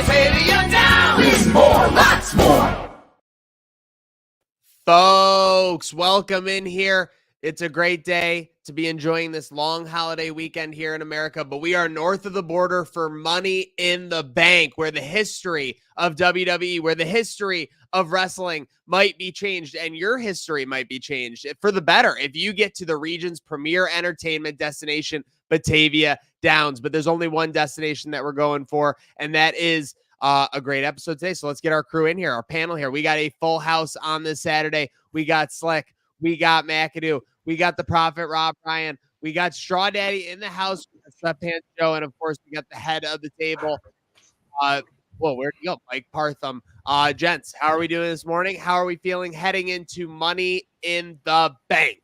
Batavia down. It's more, lots more. Folks, welcome in here. It's a great day to be enjoying this long holiday weekend here in America, but we are north of the border for Money in the Bank, where the history of WWE, where the history of wrestling might be changed, and your history might be changed for the better if you get to the region's premier entertainment destination, Batavia Downs. But there's only one destination that we're going for, and that is a great episode today. So let's get our crew in here, our panel here. We got a full house on this Saturday. We got Slick, we got McAdoo, we got the Prophet Rob Ryan, we got Straw Daddy in the house, Sweatpants Joe, and of course we got the head of the table. Where'd you go? Mike Partham. Gents, how are we doing this morning? How are we feeling heading into Money in the Bank?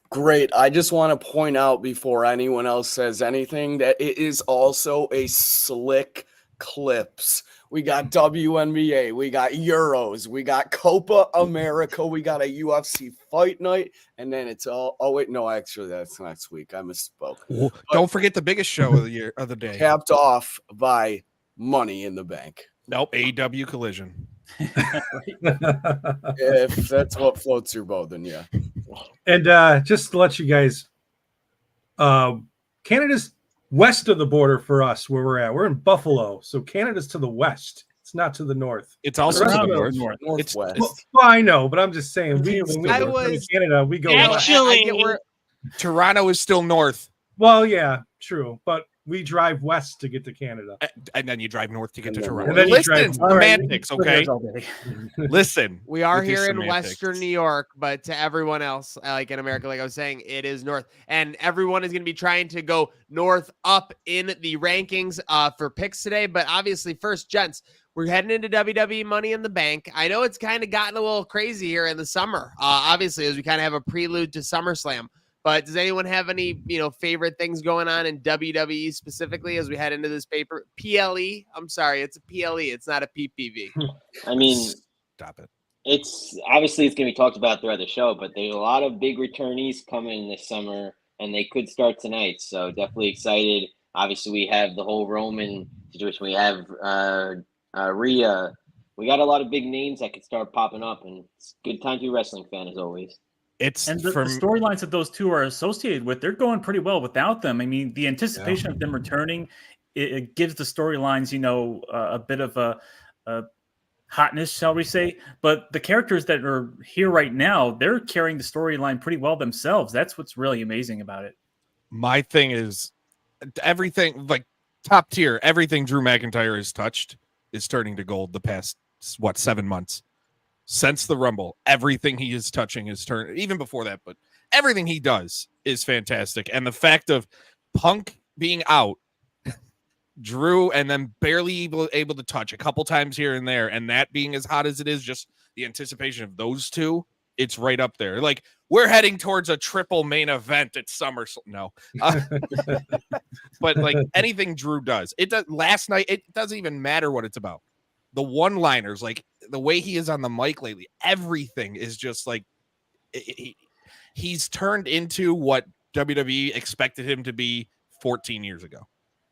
Great. I just want to point out before anyone else says anything that it is also a slick clips. We got WNBA, we got Euros, we got Copa America, we got a UFC fight night, and then it's all. Oh wait, no, actually that's next week. I misspoke. Don't forget the biggest show of the day. Capped off by Money in the Bank. Nope, AEW Collision. If that's what floats your boat, then yeah. And just to let you guys, Canada's west of the border for us, where we're at. We're in Buffalo, so Canada's to the west. It's not to the north. It's also to the north. Northwest. Well, I know, but I'm just saying, when we go to Canada, we go west. Toronto is still north. Well, yeah, true, but we drive west to get to Canada, and then you drive north to get to Toronto. And then Listen, semantics, okay? Listen, we are here in Western New York, but to everyone else, like in America, like I was saying, it is north, and everyone is going to be trying to go north up in the rankings for picks today. But obviously, first, gents, we're heading into WWE Money in the Bank. I know it's kind of gotten a little crazy here in the summer, obviously, as we kind of have a prelude to SummerSlam. But does anyone have any, favorite things going on in WWE specifically as we head into this paper? PLE? I'm sorry, it's a PLE. It's not a PPV. I mean, stop it. It's obviously it's going to be talked about throughout the show, but there's a lot of big returnees coming this summer, and they could start tonight. So definitely excited. Obviously, we have the whole Roman situation. We have Rhea. We got a lot of big names that could start popping up, and it's a good time to be a wrestling fan as always. The storylines that those two are associated with, they're going pretty well without them. I mean, the anticipation of them returning, it gives the storylines, a bit of a hotness, shall we say. But the characters that are here right now, they're carrying the storyline pretty well themselves. That's what's really amazing about it. My thing is everything, like top tier, everything Drew McIntyre has touched is turning to gold the past, 7 months. Since the Rumble, everything he is touching is turned, even before that, but everything he does is fantastic. And the fact of Punk being out, Drew, and then barely able to touch a couple times here and there, and that being as hot as it is, just the anticipation of those two, it's right up there. Like, we're heading towards a triple main event at SummerSlam. No. But, like, anything Drew does, it does. Last night, it doesn't even matter what it's about. The one-liners, like the way he is on the mic lately, everything is just like he's turned into what WWE expected him to be 14 years ago.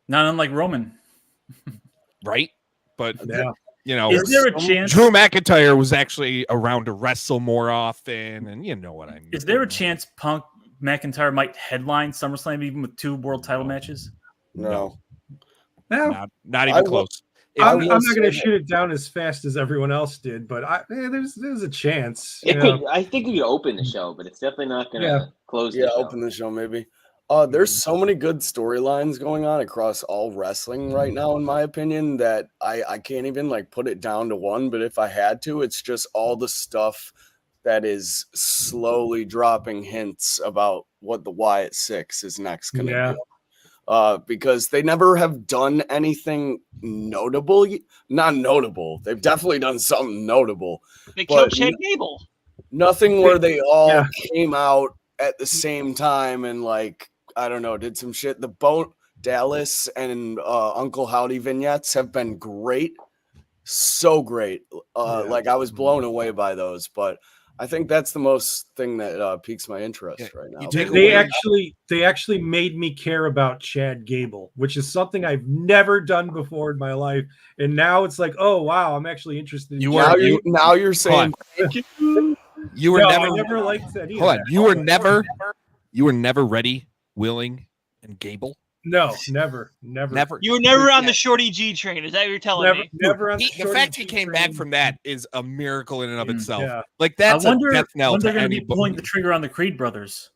Not unlike Roman. Right? But, is there a chance Drew McIntyre was actually around to wrestle more often, and you know what I mean. Is there a chance Punk McIntyre might headline SummerSlam even with 2 world title matches? No. Not even close. I'm not going to shoot it down as fast as everyone else did, but there's a chance. I think we could open the show, but it's definitely not going to close the show. Open the show maybe. There's so many good storylines going on across all wrestling right now, in my opinion, that I can't even put it down to one. But if I had to, it's just all the stuff that is slowly dropping hints about what the Wyatt Six is next going to be. Because they never have done anything notable. Not notable. They've definitely done something notable. They killed Chad Gable. Nothing where they all came out at the same time and I don't know, did some shit. The Bo Dallas and Uncle Howdy vignettes have been great. So great. I was blown away by those. But I think that's the most thing that piques my interest right now. They actually made me care about Chad Gable, which is something I've never done before in my life. And now it's like, oh wow, I'm actually interested. Now you're saying thank you. You were I never liked that either. Hold on. You were never ready, willing, and Gable. No, never. You were never on the Shorty G train. Is that what you're telling me? Never on The fact he came back from that is a miracle in and of itself. Yeah. Like that's I wonder a death knell when they're to going to be anybody. pulling the trigger on the Creed brothers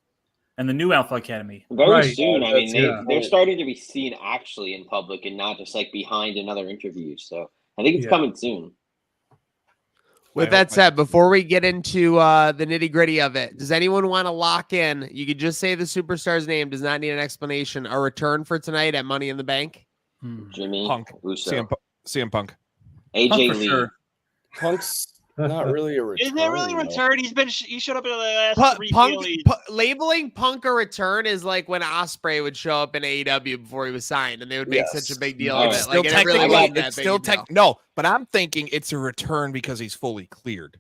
and the new Alpha Academy. Very soon. I mean, Yeah. they're starting to be seen actually in public and not just like behind another interview. So I think it's coming soon. With that said, before we get into the nitty gritty of it, does anyone want to lock in? You could just say the superstar's name, does not need an explanation. A return for tonight at Money in the Bank? Jimmy, Punk, Uso, CM Punk, AJ Punk for Lee. sure. Punk's not really a return. Isn't it really a though. return? He showed up in the last three dailies. Labeling Punk a return is like when Ospreay would show up in AEW before he was signed, and they would make such a big deal of It's it. still Like, it really technically, wasn't that it's big still a deal. no. But I'm thinking it's a return because he's fully cleared.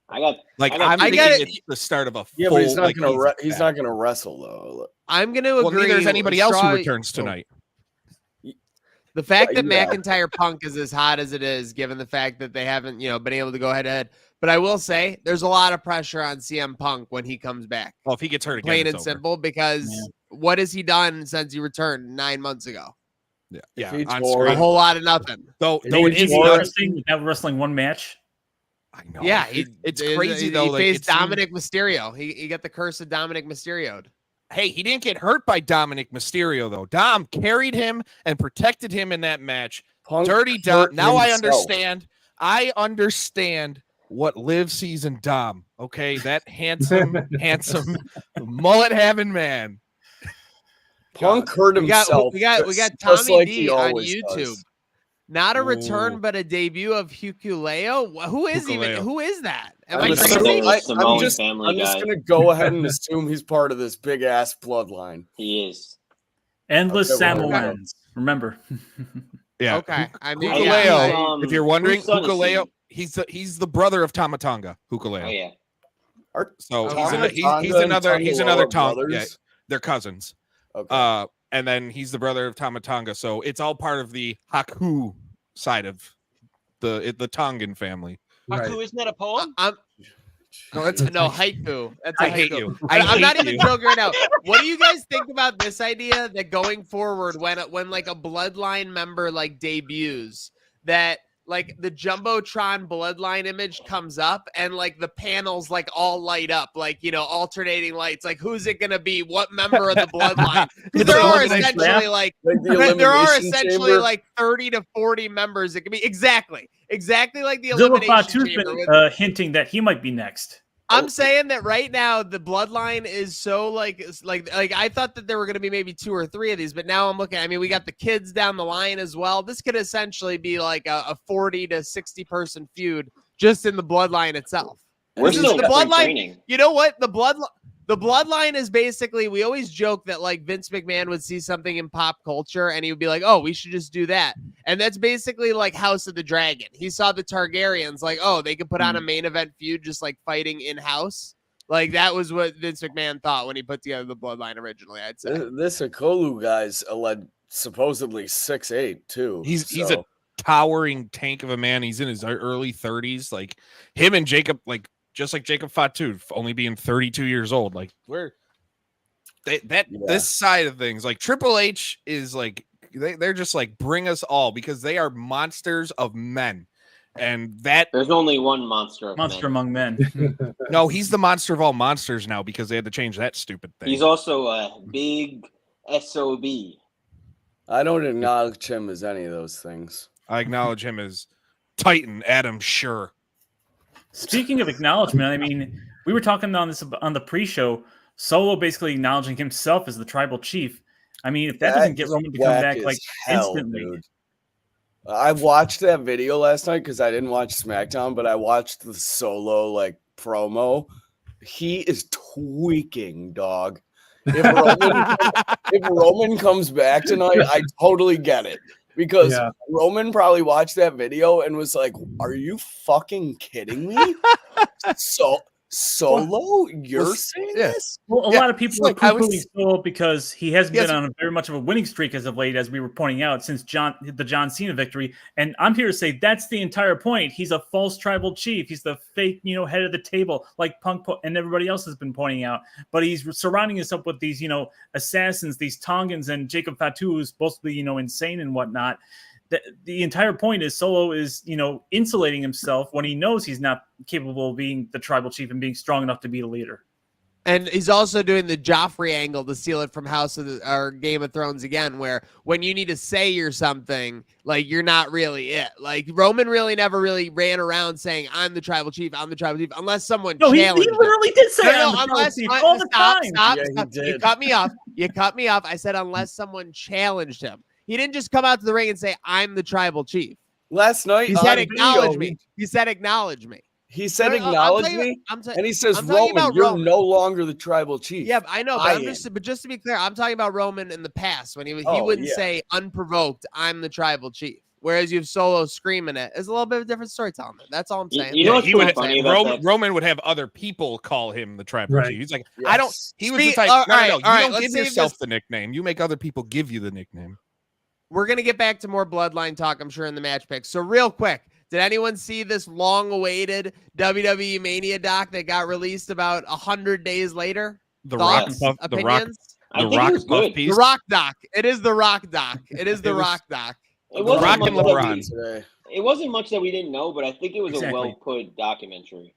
I'm I'm thinking it's the start of a Yeah, full. but he's not like, gonna he's he's not gonna wrestle though. I'm going to Well, agree. neither is anybody else Straw- who returns tonight. The fact that Yeah. McIntyre Punk is as hot as it is, given the fact that they haven't, been able to go head to head. But I will say there's a lot of pressure on CM Punk when he comes back. Well, if he gets hurt again, Plain it's and over. simple, because what has he done since he returned 9 months ago? Yeah, If he on tore- A screen. whole lot of nothing. Though It it is is more- nuts. Interesting without wrestling one match. I know. Yeah, it's crazy though. He Like, faced it seemed- Dominic Mysterio. He got the curse of Dominic Mysterio. Hey, he didn't get hurt by Dominic Mysterio though. Dom carried him and protected him in that match. Punk Dirty Dom. hurt Now I himself. understand. I understand what Liv sees in Dom. Okay, that handsome mullet having man. Punk hurt We got himself. we got just Tommy like D he on always YouTube. does. Not a return, Ooh. but a debut of Hukuleo. Who is that? Am I I'm crazy? assuming- I'm Samoan just family guy. gonna go ahead and assume he's part of this big ass bloodline. He is. Endless Okay, well, Samoans. Remember. Yeah. Okay. I mean, Hukuleo. yeah, If you're wondering, whose son is Hukuleo, he? he's the brother of Tama Tonga. Hukuleo. Oh yeah. So Tonga, he's another Tonga Tonga. Yeah, brothers? they're cousins. Okay. And then he's the brother of Tama Tonga. So it's all part of the Haku side of the Tongan family. Haku, isn't that a poem? no, haiku. That's a I hate haiku. you. I'm not hate even you. joking right now. What do you guys think about this idea that going forward, when like a bloodline member like debuts, that like the Jumbotron bloodline image comes up and like the panels like all light up, like, alternating lights, like who's it gonna be? What member of the bloodline? It's There an are elimination essentially draft. like Like the there are Elimination essentially Chamber. like 30 to 40 members. It could be exactly like the Zilla elimination Fatu's chamber. been hinting that he might be next. I'm saying that right now the bloodline is so like I thought that there were going to be maybe 2 or 3 of these, but now I'm looking. I mean, we got the kids down the line as well. This could essentially be like a 40 to 60 person feud just in the bloodline itself. We're This is still the in spring bloodline. training. You know what? The bloodline is basically, we always joke that like Vince McMahon would see something in pop culture and he would be like, oh, we should just do that. And that's basically like House of the Dragon. He saw the Targaryens like, oh, they could put on a main event feud just like fighting in house. Like that was what Vince McMahon thought when he put together the bloodline originally, I'd say. This Okolu guy's supposedly 6'8" too. He's a towering tank of a man. He's in his early 30s. Like him and Jacob, like just like Jacob Fatu, only being 32 years old. Like this side of things, like Triple H is like they're just like bring us all, because they are monsters of men. And that There's only one monster of Monster men. among men. no, he's the monster of all monsters now because they had to change that stupid thing. He's also a big SOB. I don't acknowledge him as any of those things. I acknowledge him as Titan Adam Sure. Speaking of acknowledgement, I mean, we were talking on the pre-show. Solo basically acknowledging himself as the tribal chief. I mean, if that doesn't get Roman to come whack back as like hell, instantly, dude. I watched that video last night because I didn't watch SmackDown, but I watched the Solo like promo. He is tweaking, dog. If Roman comes back tonight, I totally get it. Because Roman probably watched that video and was like, "Are you fucking kidding me?" Solo? You're saying yeah. this? Well, a Yeah, lot of people are look, I poo-pooing was- Solo because he hasn't Yes. been on very much of a winning streak as of late, as we were pointing out, since the John Cena victory. And I'm here to say that's the entire point. He's a false tribal chief. He's the fake, head of the table, like Punk and everybody else has been pointing out. But he's surrounding himself with these, assassins, these Tongans, and Jacob Fatu, who's supposed to be, insane and whatnot. The entire point is Solo is, insulating himself when he knows he's not capable of being the tribal chief and being strong enough to be the leader. And he's also doing the Joffrey angle to steal it from or Game of Thrones again, where when you need to say you're something, like you're not really it. Like Roman really never really ran around saying, I'm the tribal chief, unless someone No, he challenged literally did say No, I'm the unless tribal chief all the time. Stop. Yeah, he did. You cut me off. I said unless someone challenged him. He didn't just come out to the ring and say, I'm the tribal chief. Last night, He said, on acknowledge video, me. He said, acknowledge me. He said, No, acknowledge I'm me, talking and he says, I'm talking Roman, about you're Roman. no longer the tribal chief. Yeah, I know, I but am. but just to be clear, I'm talking about Roman in the past when he Oh, wouldn't yeah. say unprovoked, I'm the tribal chief. Whereas you have Solo screaming it. It's a little bit of a different storytelling. That's all I'm saying. You know what's he pretty would funny about that? Roman would have other people call him the tribal Right. chief. He's like, Yes. I don't. He was the type. all No, right, you all right, don't let's give save yourself this- the nickname. You make other people give you the nickname. We're going to get back to more Bloodline talk, I'm sure, in the match picks. So real quick, did anyone see this long-awaited WWE Mania doc that got released about 100 days later? The Thoughts? Rock Puff, Opinions? I the think Rock it was Puff good. piece. The Rock doc. It is the Rock doc. It is the It was- Rock doc. It wasn't Rock much and that LeBron. we- Today. It wasn't much that we didn't know, but I think it was Exactly. a well-put documentary.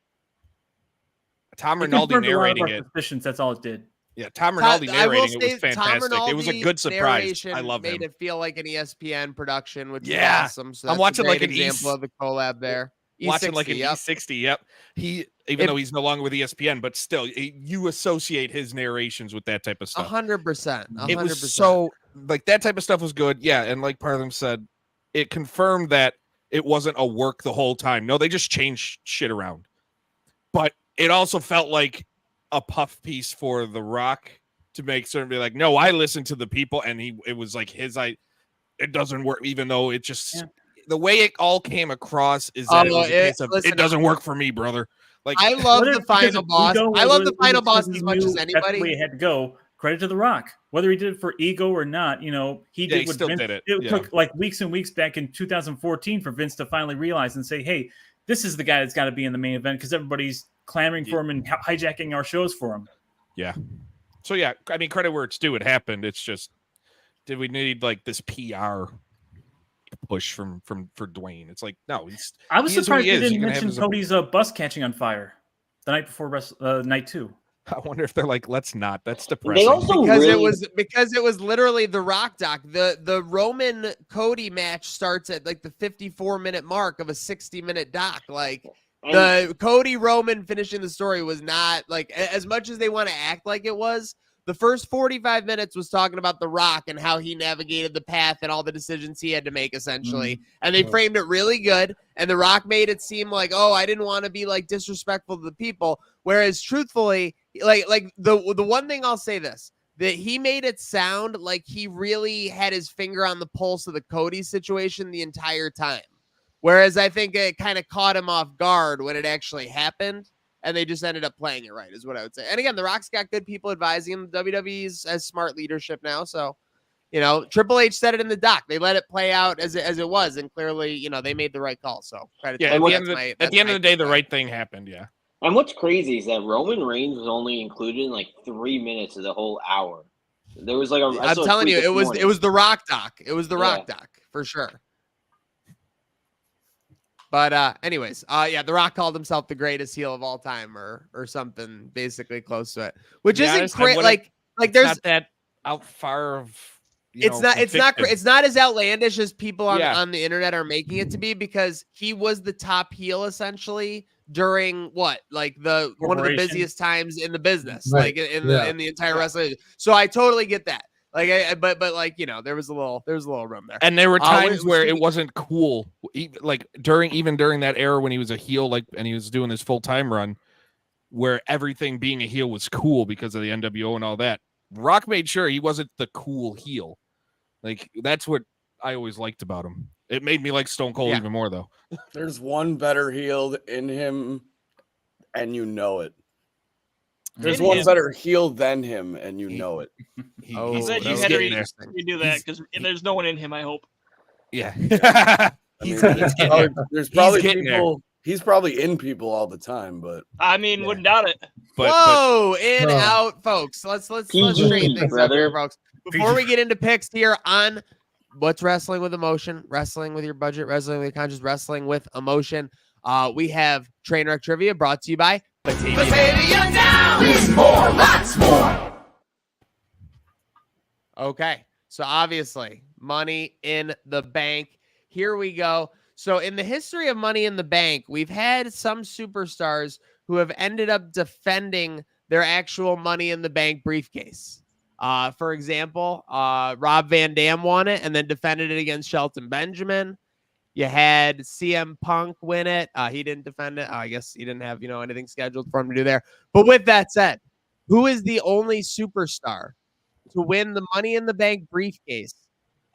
Tom It Rinaldi confirmed a lot of narrating our it. suspicions. That's all it did. Yeah, Tom Rinaldi I will narrating it was say Tom fantastic. It was a Rinaldi good surprise. narration I love made him. it feel like an ESPN production, which Yeah. is awesome. So I'm that's watching a great like an example of the collab there. Watching like an E60, yep. E60. Yep. Even though he's no longer with ESPN, but still, you associate his narrations with that type of stuff. 100%. It was so like that type of stuff was good. Yeah, and like part of them said, it confirmed that it wasn't a work the whole time. No, they just changed shit around. But it also felt like a puff piece for The Rock to make certain be like, no, I listened to the people, and it was like it doesn't work, even though it just the way it all came across is that it was a case of listen, it doesn't work for me, brother. Like I love Whether the it's because final of boss. ego I or love the whether final it's because boss he as much knew as that's the way anybody. it had to go. Credit to The Rock. Whether he did it for ego or not, he he did what still Vince. did it. It Yeah. took like weeks and weeks back in 2014 for Vince to finally realize and say, "Hey, this is the guy that's got to be in the main event," because everybody's clamoring for him and hijacking our shows for him. Yeah. So yeah, I mean, credit where it's due. It happened. It's just, did we need like this PR push for Dwayne? It's like, no, I was he is who surprised he they is. didn't You can have mention his- Cody's bus catching on fire the night before night 2. I wonder if they're like, let's not. That's They depressing. also Because really, it was literally the Rock doc. The Roman Cody match starts at like the 54-minute mark of a 60-minute doc. Like and the Cody Roman finishing the story was not like as much as they want to act like it was. The first 45 minutes was talking about The Rock and how he navigated the path and all the decisions he had to make, essentially. And they framed it really good. And The Rock made it seem like, oh, I didn't want to be like disrespectful to the people. Whereas truthfully, like the one thing I'll say this, that he made it sound like he really had his finger on the pulse of the Cody situation the entire time. Whereas I think it kind of caught him off guard when it actually happened. And they just ended up playing it right, is what I would say. And again, The Rock's got good people advising him. WWE's has smart leadership now. So, Triple H said it in the doc. They let it play out as it was. And clearly, they made the right call. So, credit Yeah, to at them. the end of the day, the right thing happened. Yeah. and what's crazy is that Roman Reigns was only included in like 3 minutes of the whole hour. There was like I'm telling you, it was the Rock doc. It was the Rock doc for sure. But anyways, The Rock called himself the greatest heel of all time, or something basically close to it, which isn't crazy. Like there's not that out far of. It's not as outlandish as people on the internet are making it to be, because he was the top heel essentially during one of the busiest times in the business, Right. like in the entire wrestling. So I totally get that. Like, there was a little room there. And there were times where it wasn't cool, even during that era when he was a heel, and he was doing his full-time run, where everything being a heel was cool because of the NWO and all that. Rock made sure he wasn't the cool heel. Like, that's what I always liked about him. It made me like Stone Cold even more, though. There's one better heel in him, and you know it. There's In one him. better heel than him, and you know it. Oh, I'm glad you that was had to getting do that because there's no one in him. I hope. Yeah. I He's mean, getting probably- there. there's probably getting there. people. He's probably in people all the time, but I mean, wouldn't doubt it. Whoa, in, Oh. out, folks. Let's PG, straighten things up here, brother. folks. Before we get into picks here on what's wrestling with emotion, wrestling with your budget, wrestling with your conscience, wrestling with emotion, we have Trainwreck Trivia brought to you by Batavia. Batavia now is more, lots more. Okay, so obviously, Money in the Bank. Here we go. So in the history of Money in the Bank, we've had some superstars who have ended up defending their actual Money in the Bank briefcase. For example, Rob Van Dam won it and then defended it against Shelton Benjamin. You had CM Punk win it. He didn't defend it. I guess he didn't have, anything scheduled for him to do there. But with that said, who is the only superstar to win the Money in the Bank briefcase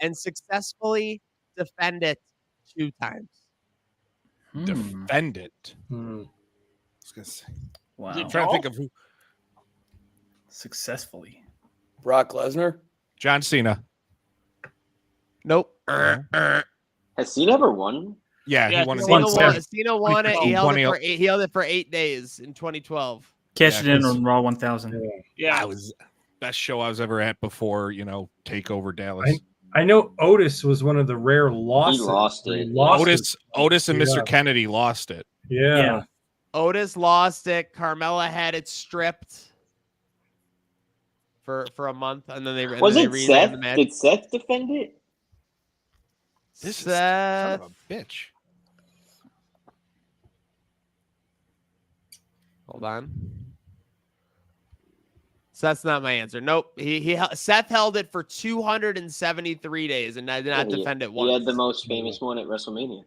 and successfully defend it 2 times? Defend it. Hmm. I was gonna say, Wow. Is it I'm trying to think Dolph? of who. Successfully. Brock Lesnar. John Cena. Nope. Has Cena ever won? Yeah, Yeah, he won it Cena once. won. Cena won it. He held it for 8 days in 2012. Cash Yeah, it in 'cause- on Raw 1000. Yeah. I was best show I was ever at before, Takeover Dallas. I know Otis was one of the rare losses. lost it. Otis and Mr. Yeah. Kennedy lost it. Yeah. Yeah. Otis lost it. Carmella had it stripped for a month, and then they Was they it renamed Seth? the match. Did Seth defend it? This is son of a bitch. Hold on. So that's not my answer. Nope. Seth held it for 273 days and did not defend it once. He had the most famous one at WrestleMania.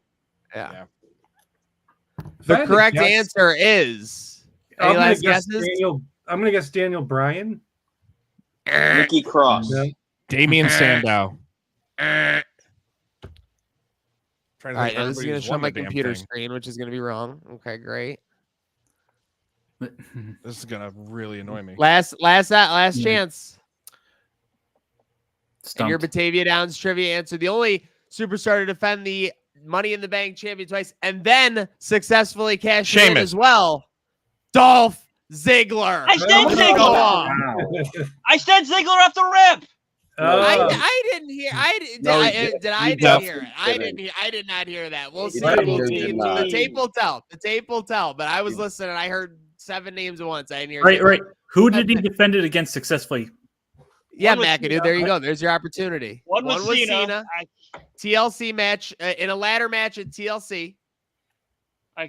Yeah. If I The had to correct guess, answer is. I'm Any gonna last guess guesses? I'm gonna guess Daniel Bryan. Nikki Cross. Yeah. Damian Sandow. All right, now this is going to show my computer screen. screen, which is going to be wrong. Okay, great. This is gonna really annoy me. Last Yeah. chance. And your Stumped. Batavia Downs trivia answer. The only superstar to defend the Money in the Bank champion twice and then successfully cash in Sheamus. as well. Dolph Ziggler. I said Go Ziggler. on. Wow. I said Ziggler off the rip. I didn't hear. No, I he did. did. I He didn't hear it. definitely I did not hear that. We'll He see. definitely did The not. tape will tell. The tape will tell. But I was listening. And I heard 7 names at once. I didn't hear. Right, Ziggler. right. Who did he defend it against successfully? Yeah, One was McAdoo. Cena. There you go. There's your opportunity. One was Cena. TLC match in a ladder match at TLC. I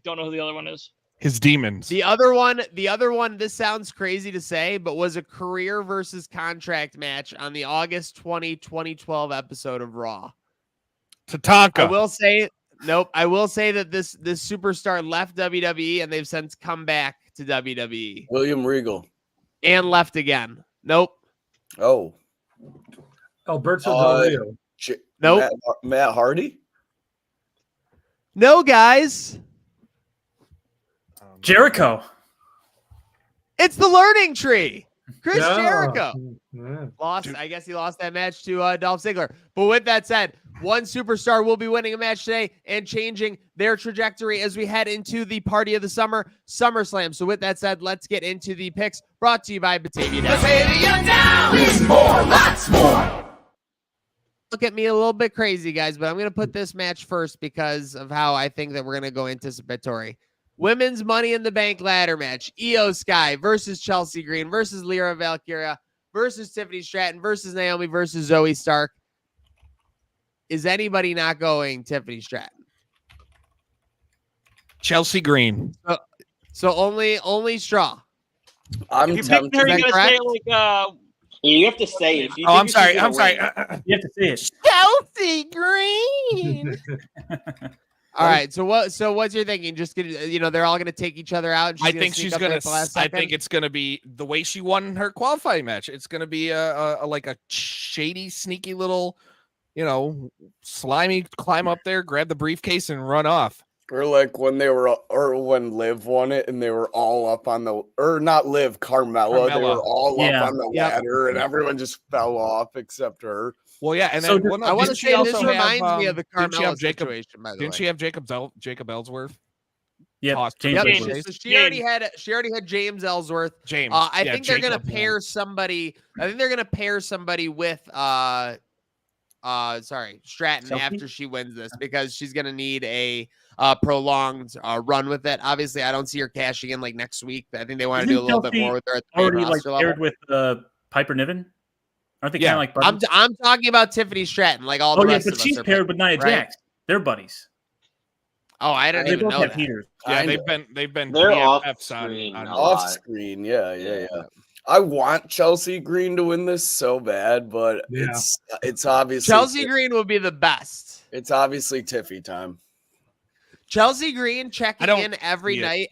don't know who the other one is. His demons. The other one, this sounds crazy to say, but was a career versus contract match on the August 2012 episode of Raw. Tatanka. I will say that this superstar left WWE and they've since come back to WWE William Regal. and left again. Nope. Oh. Alberto Del Rio. Nope. Matt Hardy. No, guys. Jericho. It's the Learning Tree. Chris Yeah. Jericho. Yeah. I guess he lost that match to Dolph Ziggler. But with that said, one superstar will be winning a match today and changing their trajectory as we head into the party of the summer, SummerSlam. So with that said, let's get into the picks brought to you by Batavia Downs. Batavia now is more, lots more. Look at me a little bit crazy, guys, but I'm going to put this match first because of how I think that we're going to go anticipatory. Women's Money in the Bank ladder match. Iyo Sky versus Chelsea Green versus Lyra Valkyria versus Tiffany Stratton versus Naomi versus Zoey Stark. Is anybody not going Tiffany Stratton? Chelsea Green. So only Straw. I'm If you're picking tempted. her, Is you're that gonna say correct? like You have to say it. If you Oh, think I'm she's sorry. gonna I'm sorry. win- You have to say it. Chelsea Green. All right. So what's your thinking? Just gonna, they're all gonna take each other out. And I think she's gonna. I think it's it's gonna be the way she won her qualifying match. It's gonna be a like a shady, sneaky little, slimy climb up there, grab the briefcase, and run off. Or like when when Liv won it and they were all up on not Liv, Carmella. They were all up on the ladder and everyone just fell off except her. Well, yeah, and So then I want to say this also reminds have, me of the didn't she Carmella have Jacob? situation. By the Didn't way, she have Jacob Ellsworth? Yeah, Tossed James Yep. Ellsworth. So she already had James Ellsworth. James. I think they're gonna Jacob, pair somebody. I think they're gonna pair somebody with Stratton Chelsea? after she wins this because she's gonna need a prolonged run with it. Obviously, I don't see her cashing in like next week. I think they want to do a little bit more with her at the main Already like roster paired level. with Piper Niven. Aren't they Yeah. kind of like buddies? I'm talking about Tiffany Stratton, like all the rest but of us she's are paired with Nia right? Jax. They're buddies. Oh, I don't They even both know have that. heaters. Yeah, Kinda. they've been They're BFFs off-screen on a lot. Off screen, yeah. I want Chelsea Green to win this so bad, but it's obviously Chelsea Green will be the best. It's obviously Tiffy time. Chelsea Green checking in every see night,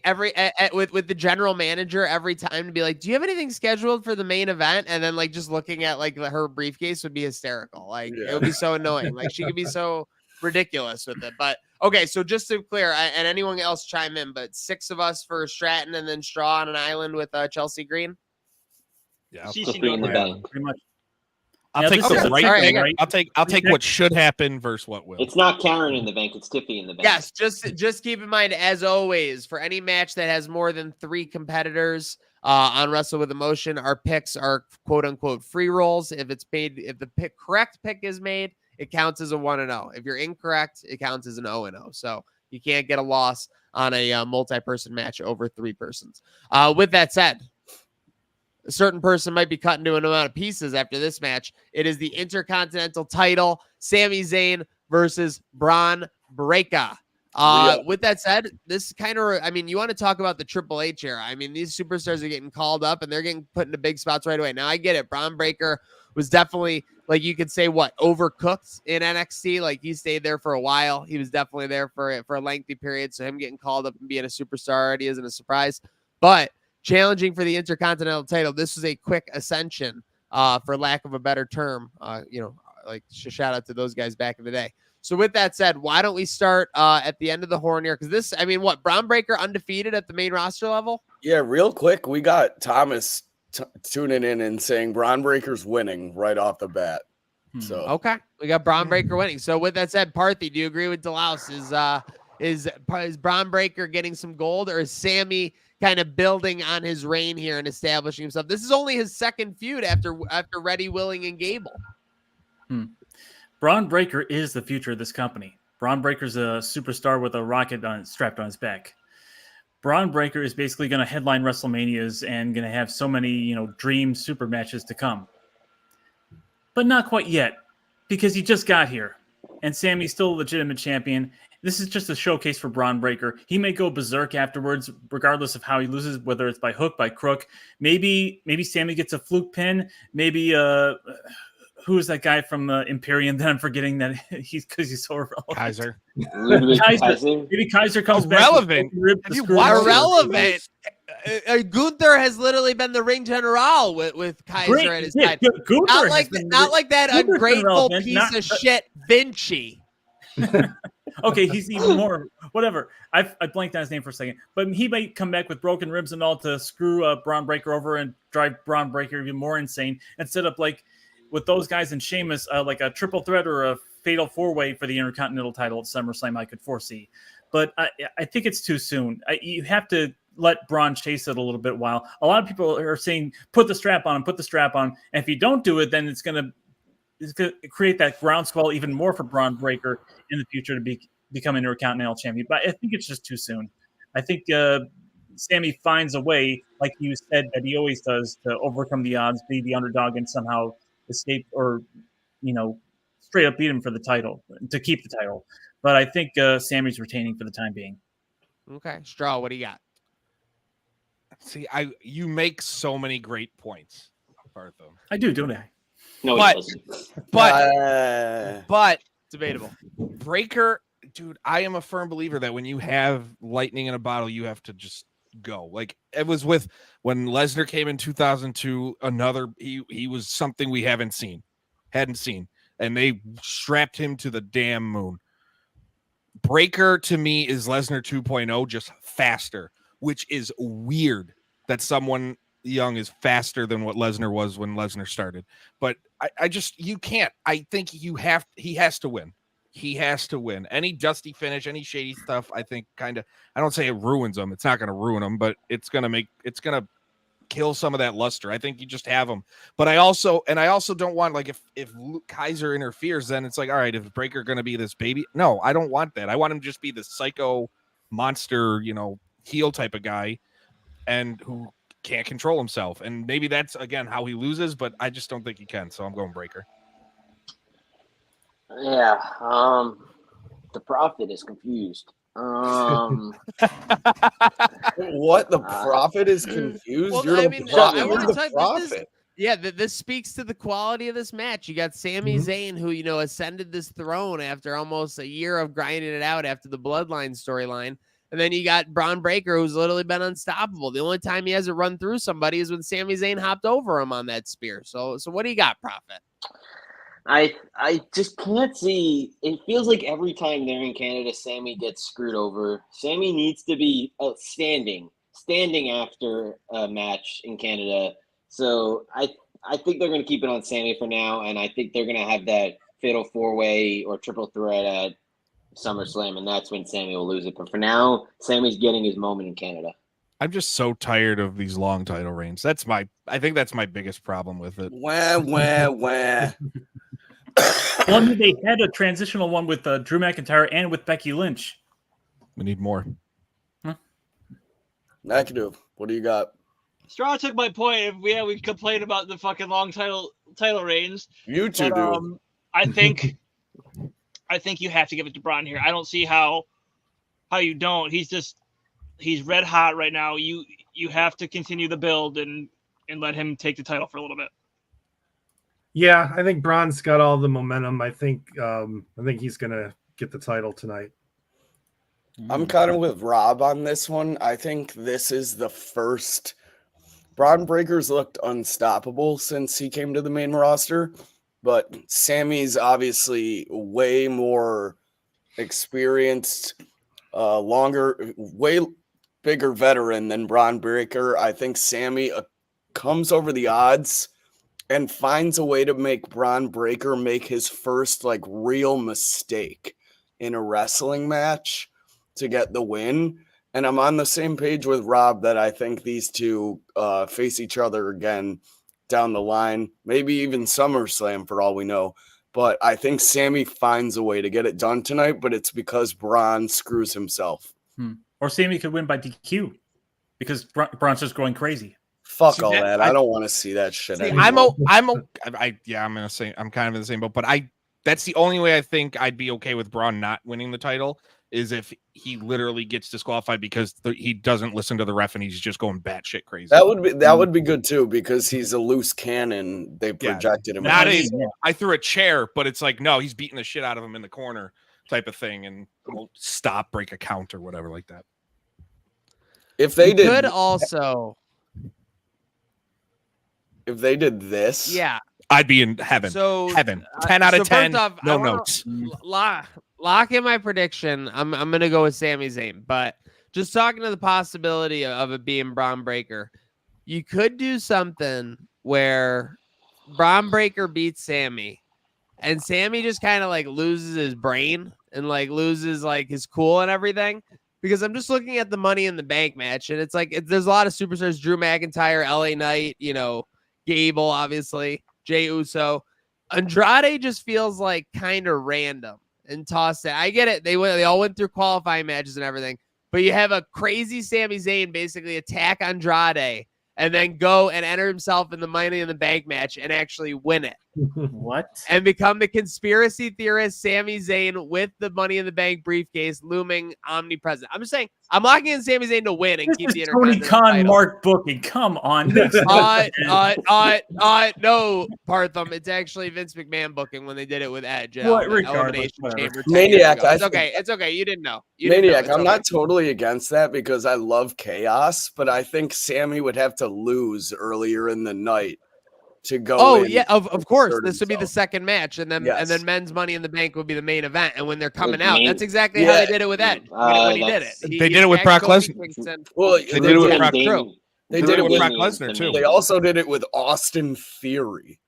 with the general manager every time to be like, "Do you have anything scheduled for the main event?" And then like just looking at like her briefcase would be hysterical. Like it would be so annoying. Like she could be so ridiculous with it. But okay, so just to clear, and anyone else chime in, but 6 of us for Stratton and then Straw on an island with Chelsea Green. Yeah, She's in the bank. Pretty much. I'll Now, take this the is a right trick thing. thing, right? I'll take what should happen versus what will. It's not Karen in the bank. It's Tiffy in the bank. Yes, just keep in mind, as always, for any match that has more than 3 competitors on Wrestle with Emotion, our picks are quote unquote free rolls. If the correct pick is made, it counts as a 1-0. If you're incorrect, it counts as an 0-0. So you can't get a loss on a multi-person match over 3 persons. With that said, a certain person might be cut into an amount of pieces after this match. It is the Intercontinental title, Sami Zayn versus Bron Breakker. With that said, this kind of, you want to talk about the Triple H era. These superstars are getting called up and they're getting put into big spots right away. Now I get it. Bron Breakker was definitely, like, you could say overcooked in NXT. Like, he stayed there for a while. He was definitely there for a lengthy period. So him getting called up and being a superstar already isn't a surprise, but challenging for the Intercontinental title, this is a quick ascension, for lack of a better term. Like, shout out to those guys back in the day. So with that said, why don't we start at the end of the horn here? Because this, Bron Breakker undefeated at the main roster level? Yeah, real quick, we got Thomas tuning in and saying Bron Breakker's winning right off the bat. So okay, we got Bron Breakker winning. So with that said, Parthy, do you agree with Delouse? Is Bron Breakker getting some gold, or is Sami kind of building on his reign here and establishing himself? This is only his second feud after Reddy, Willing, and Gable. Bron Breakker is the future of this company. Bron Breakker's a superstar with a rocket strapped on his back. Bron Breakker is basically going to headline WrestleManias and going to have so many, dream super matches to come. But not quite yet, because he just got here, and Sami's still a legitimate champion. This is just a showcase for Bron Breakker. He may go berserk afterwards, regardless of how he loses, whether it's by hook, by crook. Maybe Sami gets a fluke pin. Maybe who is that guy from Imperium that I'm forgetting that because he's so irrelevant? Kaiser. Kaiser. Maybe Kaiser comes Irrelevant. back. Irrelevant. Gunther has literally been the ring general with Kaiser at his side. Not like that ungrateful piece of shit, Vinci. Okay, he's even more whatever. I blanked on his name for a second, but he might come back with broken ribs and all to screw Bron Breakker over and drive Bron Breakker even more insane, and set up like with those guys and Sheamus, like a triple threat or a fatal 4-way for the Intercontinental title at SummerSlam. I could foresee, but I think it's too soon. You have to let Bron chase it a little bit. While a lot of people are saying, "Put the strap on him, put the strap on," and if you don't do it, then it's gonna create that groundswell even more for Bron Breakker in the future to become an Intercontinental champion. But I think it's just too soon. I think Sami finds a way, like you said, that he always does, to overcome the odds, be the underdog, and somehow escape or, straight up beat him for the title, to keep the title. But I think Sami's retaining for the time being. Okay. Straw, what do you got? See, you make so many great points, Bartho. I do, don't I? No, but debatable. Breakker, dude, I am a firm believer that when you have lightning in a bottle, you have to just go. Like it was with when Lesnar came in 2002, he was something we hadn't seen, and they strapped him to the damn moon. Breaker to me is Lesnar 2.0, just faster, which is weird that someone young is faster than what Lesnar was when Lesnar started. But I just, you can't. I think he has to win. He has to win. Any dusty finish, any shady stuff, I think kind of, I don't say it ruins him. It's not going to ruin him, but it's going to kill some of that luster. I think you just have him. But I also don't want, like, if Luke Kaiser interferes, then it's like, all right, if Breaker going to be this baby? No, I don't want that. I want him to just be the psycho monster, heel type of guy, and who can't control himself. And maybe that's, again, how he loses, but I just don't think he can. So I'm going Breaker. Yeah. The Prophet is confused. What? The Prophet is confused? Well, You're I the mean, Prophet. I You're want to the touch Prophet. this speaks to the quality of this match. You got Sami Zayn, who, ascended this throne after almost a year of grinding it out after the Bloodline storyline. And then you got Bron Breakker, who's literally been unstoppable. The only time he hasn't run through somebody is when Sami Zayn hopped over him on that spear. So what do you got, Prophet? I just can't see. It feels like every time they're in Canada, Sami gets screwed over. Sami needs to be standing after a match in Canada. So I think they're going to keep it on Sami for now, and I think they're going to have that fatal 4-way or triple threat at SummerSlam, and that's when Sami will lose it. But for now, Sami's getting his moment in Canada. I'm just so tired of these long title reigns. I think that's my biggest problem with it. Wah, wah, wah. Well, I mean, they had a transitional one with Drew McIntyre and with Becky Lynch. We need more. McAdoo, what do you got? Straw took my point. We complain about the fucking long title reigns. You two do. I think you have to give it to Bron here. I don't see how you don't. He's red hot right now. You have to continue the build and let him take the title for a little bit. Yeah, I think Bron's got all the momentum. I think he's gonna get the title tonight. I'm kind of with Rob on this one. I think this is the first. Bron Breakker's looked unstoppable since he came to the main roster, but Sami's obviously way more experienced, longer, way bigger veteran than Bron Breakker. I think Sami comes over the odds and finds a way to make Bron Breakker make his first real mistake in a wrestling match to get the win. And I'm on the same page with Rob that I think these two face each other again down the line, maybe even SummerSlam for all we know. But I think Sami finds a way to get it done tonight, but it's because Bron screws himself. Or Sami could win by DQ because Bron's just going crazy. Fuck all that. I don't want to see that shit anymore. I'm gonna say I'm kind of in the same boat, but that's the only way I think I'd be okay with Bron not winning the title is if he literally gets disqualified because he doesn't listen to the ref and he's just going batshit crazy. That would be good too because he's a loose cannon. They projected him. I threw a chair, but it's like no, he's beating the shit out of him in the corner type of thing, and won't stop, break a count or whatever like that. If they did, could also. If they did this, yeah, I'd be in heaven. So 10 out of 10. No notes. Lock in my prediction. I'm gonna go with Sami Zayn, but just talking to the possibility of it being Bron Breakker, you could do something where Bron Breakker beats Sami, and Sami just kind of loses his brain and loses his cool and everything. Because I'm just looking at the Money in the Bank match, and it's there's a lot of superstars: Drew McIntyre, LA Knight, Gable, obviously, Jey Uso. Andrade just feels kind of random and tossed it. I get it. They all went through qualifying matches and everything, but you have a crazy Sami Zayn basically attack Andrade and then go and enter himself in the Money in the Bank match and actually win it. What? And become the conspiracy theorist Sami Zayn with the Money in the Bank briefcase looming omnipresent. I'm just saying, I'm locking in Sami Zayn to win and This keep is the Tony Intercontinental Khan title. Mark booking. Come on. No, Partham. It's actually Vince McMahon booking when they did it with Edge. Elimination Chamber. Maniac. It's okay. It's okay. You didn't know. Maniac. I'm not totally against that because I love chaos, but I think Sami would have to lose earlier in the night to go. Oh in yeah, of course. third This would be the himself. second match, and then Yes. men's Money in the Bank would be the main event. And when they're coming With out, main- that's exactly how they Yeah. did it with Edge when he did it. That's- He They did it with attacked Brock Kofi Lesnar. Kingston. Well, They did it with Yeah, Brock. true. They They did it with Brock Damian's Lesnar, the too. main They event. also did it with Austin Theory.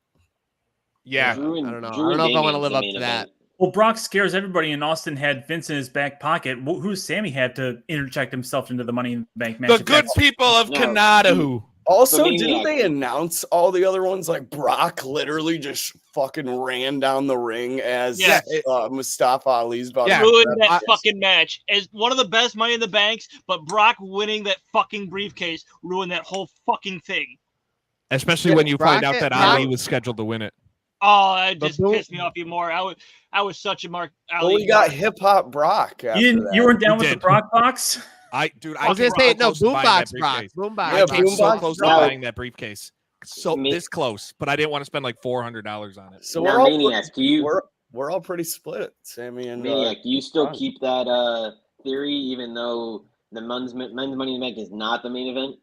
Yeah. Drew and- I don't know. Drew I don't know and if I want to Damian's live the up main to that. event. Well, Brock scares everybody, and Austin had Vince in his back pocket. Who's Sami had to interject himself into the Money in the Bank match? The if good that's- people of No, Canada who. Also, Maniac. didn't they announce all the other ones? Like Brock literally just fucking ran down the ring as Yeah. Mustafa Ali's about Yeah. to Ruined grab that his- fucking match. As one of the best Money in the Banks, but Brock winning that fucking briefcase ruined that whole fucking thing. Especially when you find out Brock- that Brock- Ali was scheduled to win it. Oh, it just boom- pissed me off even more. I was such a Mark Well, Ali. we got hip hop Brock. After You that. weren't down We with the did. Brock box? I I was gonna came say so no, close to buying that Boombox Brock. briefcase. Boombox. Yeah, I came so Boombox close to Brock. buying that briefcase. So Me- this close, but I didn't want to spend like $400 on it. So Now, we're all Maniac, do you we're all pretty split, Sammy and Maniac? Do you still Bron. keep that theory, even though the men's Money in the Bank is not the main event?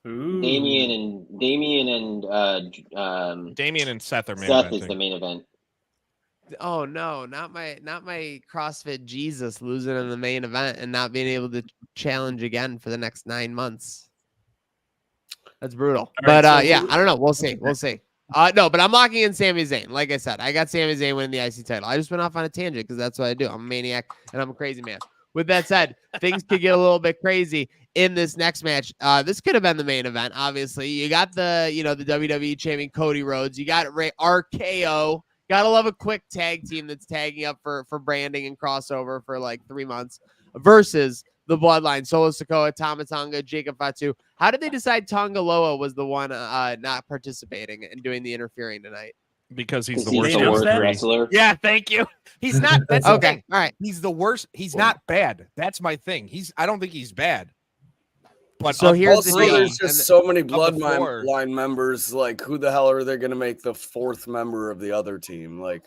Ooh. Damian and Damian and Seth are main Seth is eventing. the main event. Oh no, not my CrossFit Jesus losing in the main event and not being able to challenge again for the next 9 months. That's brutal. All right, But so yeah, who- I don't know. We'll see. We'll see. No, but I'm locking in Sami Zayn. Like I said, I got Sami Zayn winning the IC title. I just went off on a tangent because that's what I do. I'm a maniac and I'm a crazy man. With that said, things could get a little bit crazy in this next match. This could have been the main event. Obviously, you got the WWE champion Cody Rhodes. You got RKO. Gotta love a quick tag team that's tagging up for branding and crossover for like 3 months versus the Bloodline. Solo Sikoa, Tama Tonga, Jacob Fatu. How did they decide Tonga Loa was the one not participating and doing the interfering tonight? Because he's Because the he's worst. the worst that? wrestler. Yeah, thank you. He's not. That's the Okay, thing. all right. He's the worst. He's not bad. That's my thing. I don't think he's bad. But So of here's the the Also, deal. there's And just so many the four. bloodline members. Like, who the hell are they going to make the fourth member of the other team? Like,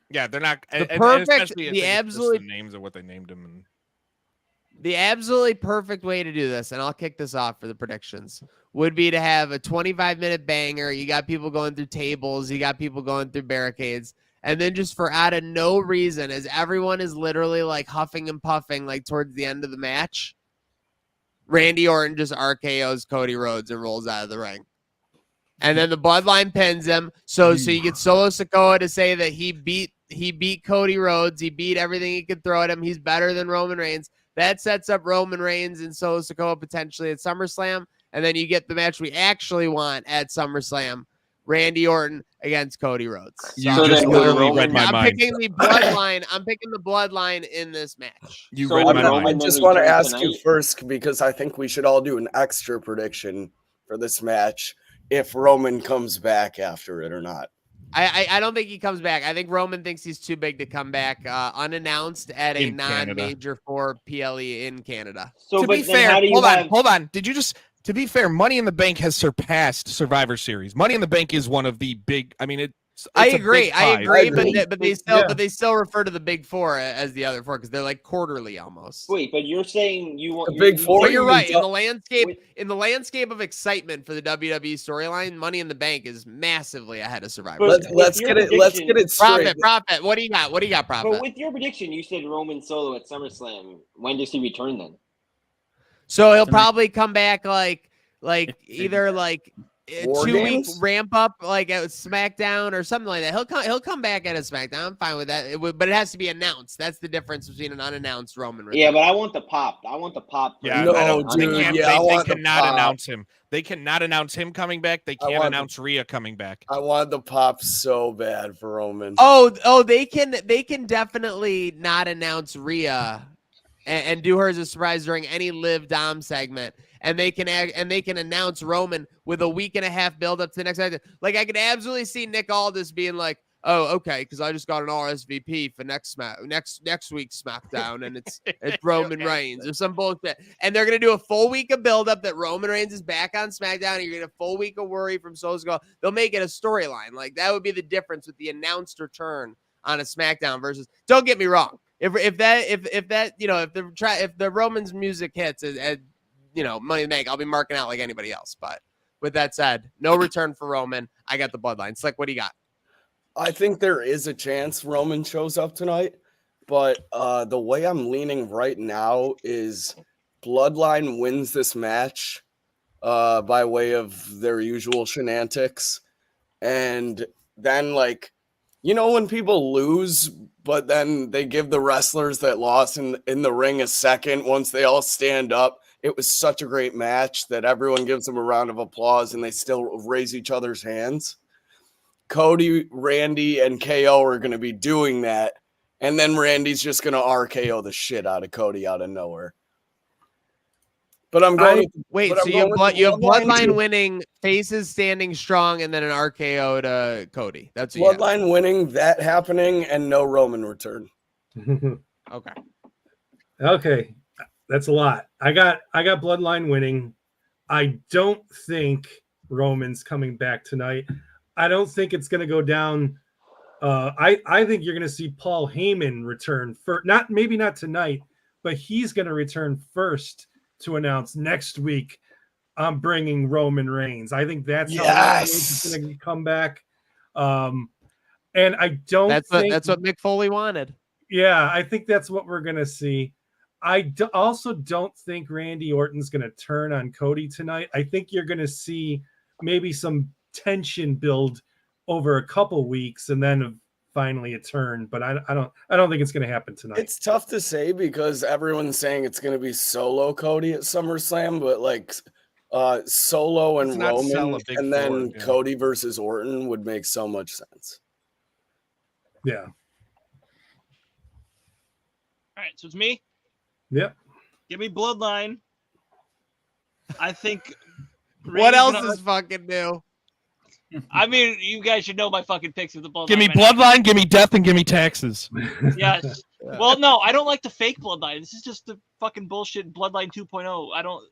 yeah, they're not. The and perfect- especially the I think it's just absolute- the names of what they named him. And The absolutely perfect way to do this, and I'll kick this off for the predictions, would be to have a 25-minute banger. You got people going through tables. You got people going through barricades. And then just for out of no reason, as everyone is literally like huffing and puffing like towards the end of the match, Randy Orton just RKOs Cody Rhodes and rolls out of the ring. And then the Bloodline pins him. So you get Solo Sikoa to say that he beat Cody Rhodes. He beat everything he could throw at him. He's better than Roman Reigns. That sets up Roman Reigns and Solo Sikoa potentially at SummerSlam. And then you get the match we actually want at SummerSlam. Randy Orton against Cody Rhodes. You So just then literally Roman- read my I'm mind. picking the Bloodline. I'm picking the Bloodline in this match. You So read when my Roman- I mind. then just want to return ask you tonight? first because I think we should all do an extra prediction for this match if Roman comes back after it or not. I don't think he comes back. I think Roman thinks he's too big to come back unannounced at a In Canada. non-major for PLE in Canada. So, To but be then fair, how do you hold have? on. Did you just? To be fair, Money in the Bank has surpassed Survivor Series. Money in the Bank is one of the big. I mean, it's I a agree. big I pie. agree, agree. but they still refer to the Big Four as the other four because they're like quarterly almost. Wait, but you're saying you want The Big Four? But you're right. Wait. In the landscape of excitement for the WWE storyline, Money in the Bank is massively ahead of Survivor. But- Series. Let's your get it. Let's get it straight. Profit. What do you got? But Profit? with your prediction, you said Roman Solo at SummerSlam. When does he return then? So he'll probably come back like either like War 2 week Games? ramp up like at SmackDown or something like that. He'll come back at a SmackDown. I'm fine with that. But it has to be announced. That's the difference between an unannounced Roman. Yeah, return. but I want the pop. I want the pop. Yeah, No, I don't, dude, they can't, yeah, I they want the cannot pop. announce him. They cannot announce him coming back. They I can't want announce Rhea coming back. I want the pop so bad for Roman. Oh, they can definitely not announce Rhea and do her as a surprise during any Live Dom segment. And they can announce Roman with a week and a half build up to the next night. Like I could absolutely see Nick Aldis being like, "Oh, okay, because I just got an RSVP for next week's SmackDown, and it's Roman Reigns or some bullshit." And they're gonna do a full week of build up that Roman Reigns is back on SmackDown. And you're gonna get a full week of worry from Solo. They'll make it a storyline. Like that would be the difference with the announced return on a SmackDown versus. Don't get me wrong. If the Roman's music hits at Money in the Bank, I'll be marking out like anybody else. But with that said, no return for Roman. I got the Bloodline. Slick, what do you got? I think there is a chance Roman shows up tonight, but the way I'm leaning right now is Bloodline wins this match by way of their usual shenanigans. And then, like, you know, when people lose, but then they give the wrestlers that lost in the ring a second once they all stand up. It was such a great match that everyone gives them a round of applause and they still raise each other's hands. Cody, Randy, and KO are going to be doing that. And then Randy's just going to RKO the shit out of Cody out of nowhere. But I'm going. Wait, so you have Bloodline winning, faces standing strong, and then an RKO to Cody. That's what Bloodline winning, that happening, and no Roman return. Okay. Okay, that's a lot. I got Bloodline winning. I don't think Roman's coming back tonight. I don't think it's going to go down. I think you're going to see Paul Heyman return for maybe not tonight, but he's going to return first to announce next week I'm bringing Roman Reigns. I think that's how he's going to come back. And I don't think that's what Mick Foley wanted. Yeah, I think that's what we're going to see. I also don't think Randy Orton's going to turn on Cody tonight. I think you're going to see maybe some tension build over a couple weeks and then finally a turn, but I don't think it's going to happen tonight. It's tough to say because everyone's saying it's going to be solo Cody at SummerSlam, but like solo and Roman and then Cody versus Orton would make so much sense. Yeah. All right, so it's me. Yep. Give me Bloodline. I think. What else is fucking new? I mean, you guys should know my fucking picks of the Bloodline. Give me Bloodline, give me death, and give me taxes. Yes. Well, no, I don't like the fake Bloodline. This is just the fucking bullshit Bloodline 2.0. I don't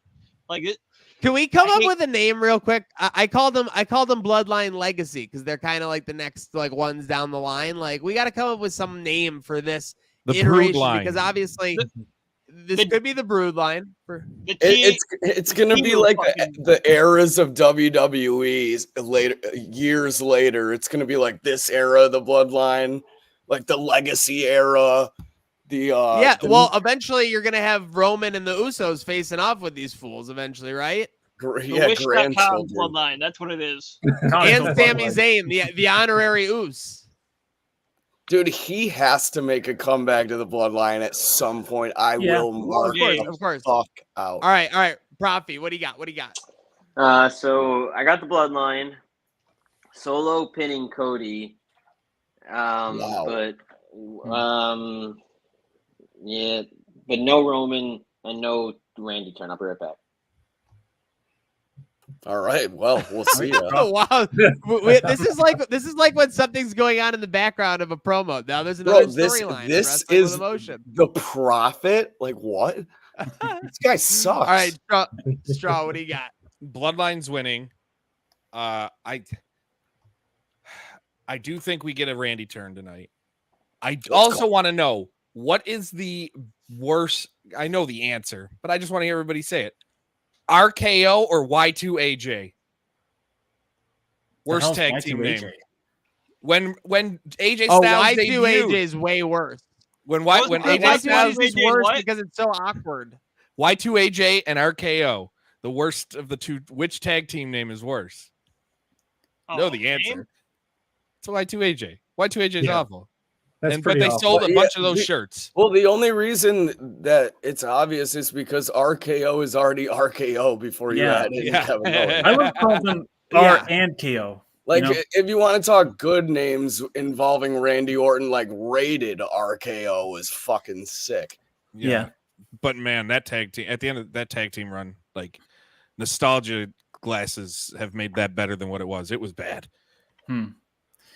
like it. Can we come up with a name real quick? I called them Bloodline Legacy because they're kind of like the next like ones down the line. Like we got to come up with some name for this iteration because obviously this could be the Brood line. It's gonna be like the eras of WWE later, years later. It's gonna be like this era, the Bloodline, like the Legacy era. Well, eventually you're gonna have Roman and the Usos facing off with these fools eventually, right? Wish.com Bloodline. That's what it is. And Sami Zayn, the honorary Us. Dude, he has to make a comeback to the Bloodline at some point. I will mark of course. Fuck out. All right. Profi, what do you got? So I got the Bloodline. Solo pinning Cody. But yeah, but no Roman and no Randy turn. I'll be right back. All right. Well, we'll see. Oh wow! This is like when something's going on in the background of a promo. Now there's another storyline. This is the Prophet. Like what? This guy sucks. All right, Straw. What do you got? Bloodline's winning. I do think we get a Randy turn tonight. I also want to know what is the worst. I know the answer, but I just want to hear everybody say it. RKO or Y2AJ? Worst tag team name. When AJ Styles Y2AJ is way worse. When AJ Styles is worse because it's so awkward. Y2AJ and RKO, the worst of the two. Which tag team name is worse? Know the answer. It's Y2AJ. Y2AJ is awful. But they sold a bunch of those shirts. Well, the only reason that it's obvious is because RKO is already RKO before you add in Kevin Owens. I would call them R and KO. Like, if you want to talk good names involving Randy Orton, like rated RKO is fucking sick. Yeah. But man, that tag team at the end of that tag team run, like nostalgia glasses have made that better than what it was. It was bad.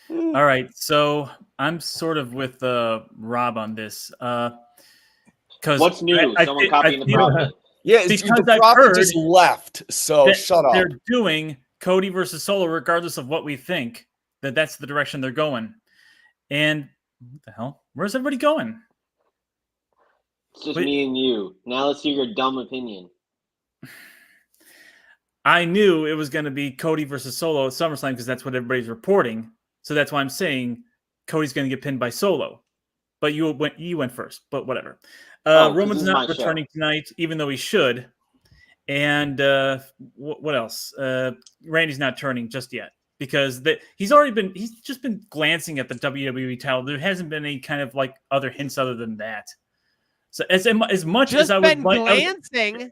All right, so I'm sort of with Rob on this. Because what's new? Someone copying the Prophet. Yeah, because the Prophet just left. So shut up. They're doing Cody versus Solo, regardless of what we think. That's the direction they're going. And what the hell? Where's everybody going? It's just me and you. Now let's hear your dumb opinion. I knew it was going to be Cody versus Solo at SummerSlam because that's what everybody's reporting. So that's why I'm saying Cody's going to get pinned by Solo. But you went first, but whatever. Roman's not returning tonight, even though he should. And what else? Randy's not turning just yet because he's just been glancing at the WWE title. There hasn't been any kind of like other hints other than that. So as much just as I would like, glancing.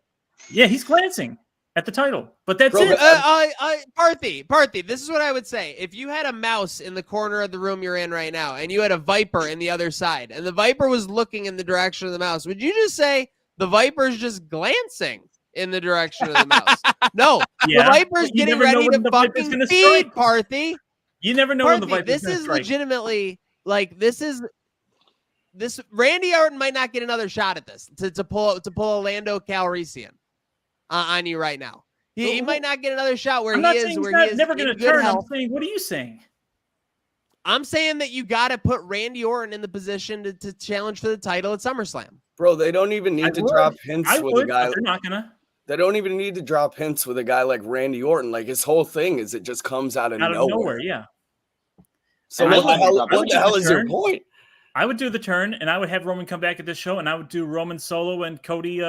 Yeah, he's glancing at the title, but that's it. Parthy, this is what I would say. If you had a mouse in the corner of the room you're in right now, and you had a viper in the other side, and the viper was looking in the direction of the mouse, would you just say the viper's just glancing in the direction of the mouse? No, the viper's getting ready to fucking feed, Parthy. You never know when the viper's this is legitimately like this Randy Orton might not get another shot at this to pull a Lando Calrissian on you right now. He might not get another shot where he is never going to turn. I'm saying, what are you saying? I'm saying that you got to put Randy Orton in the position to challenge for the title at SummerSlam. Bro, they don't even need to drop hints with a guy. They're not gonna. They don't even need to drop hints with a guy like Randy Orton. Like his whole thing is it just comes out of nowhere. Yeah. So what the hell is your point? I would do the turn, and I would have Roman come back at this show, and I would do Roman Solo and Cody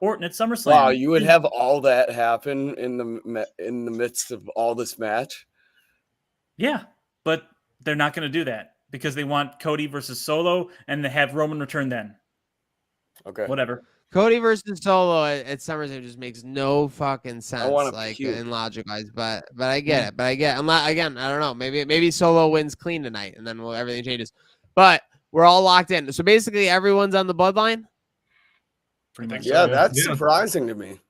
Orton at SummerSlam. Wow, you would have all that happen in the midst of all this match? Yeah, but they're not going to do that because they want Cody versus Solo, and they have Roman return then. Okay. Whatever. Cody versus Solo at SummerSlam just makes no fucking sense, like in logic wise. But I get it. I'm not again. I don't know. Maybe Solo wins clean tonight, and then everything changes. But we're all locked in. So basically, everyone's on the Bloodline. Yeah, that's surprising to me.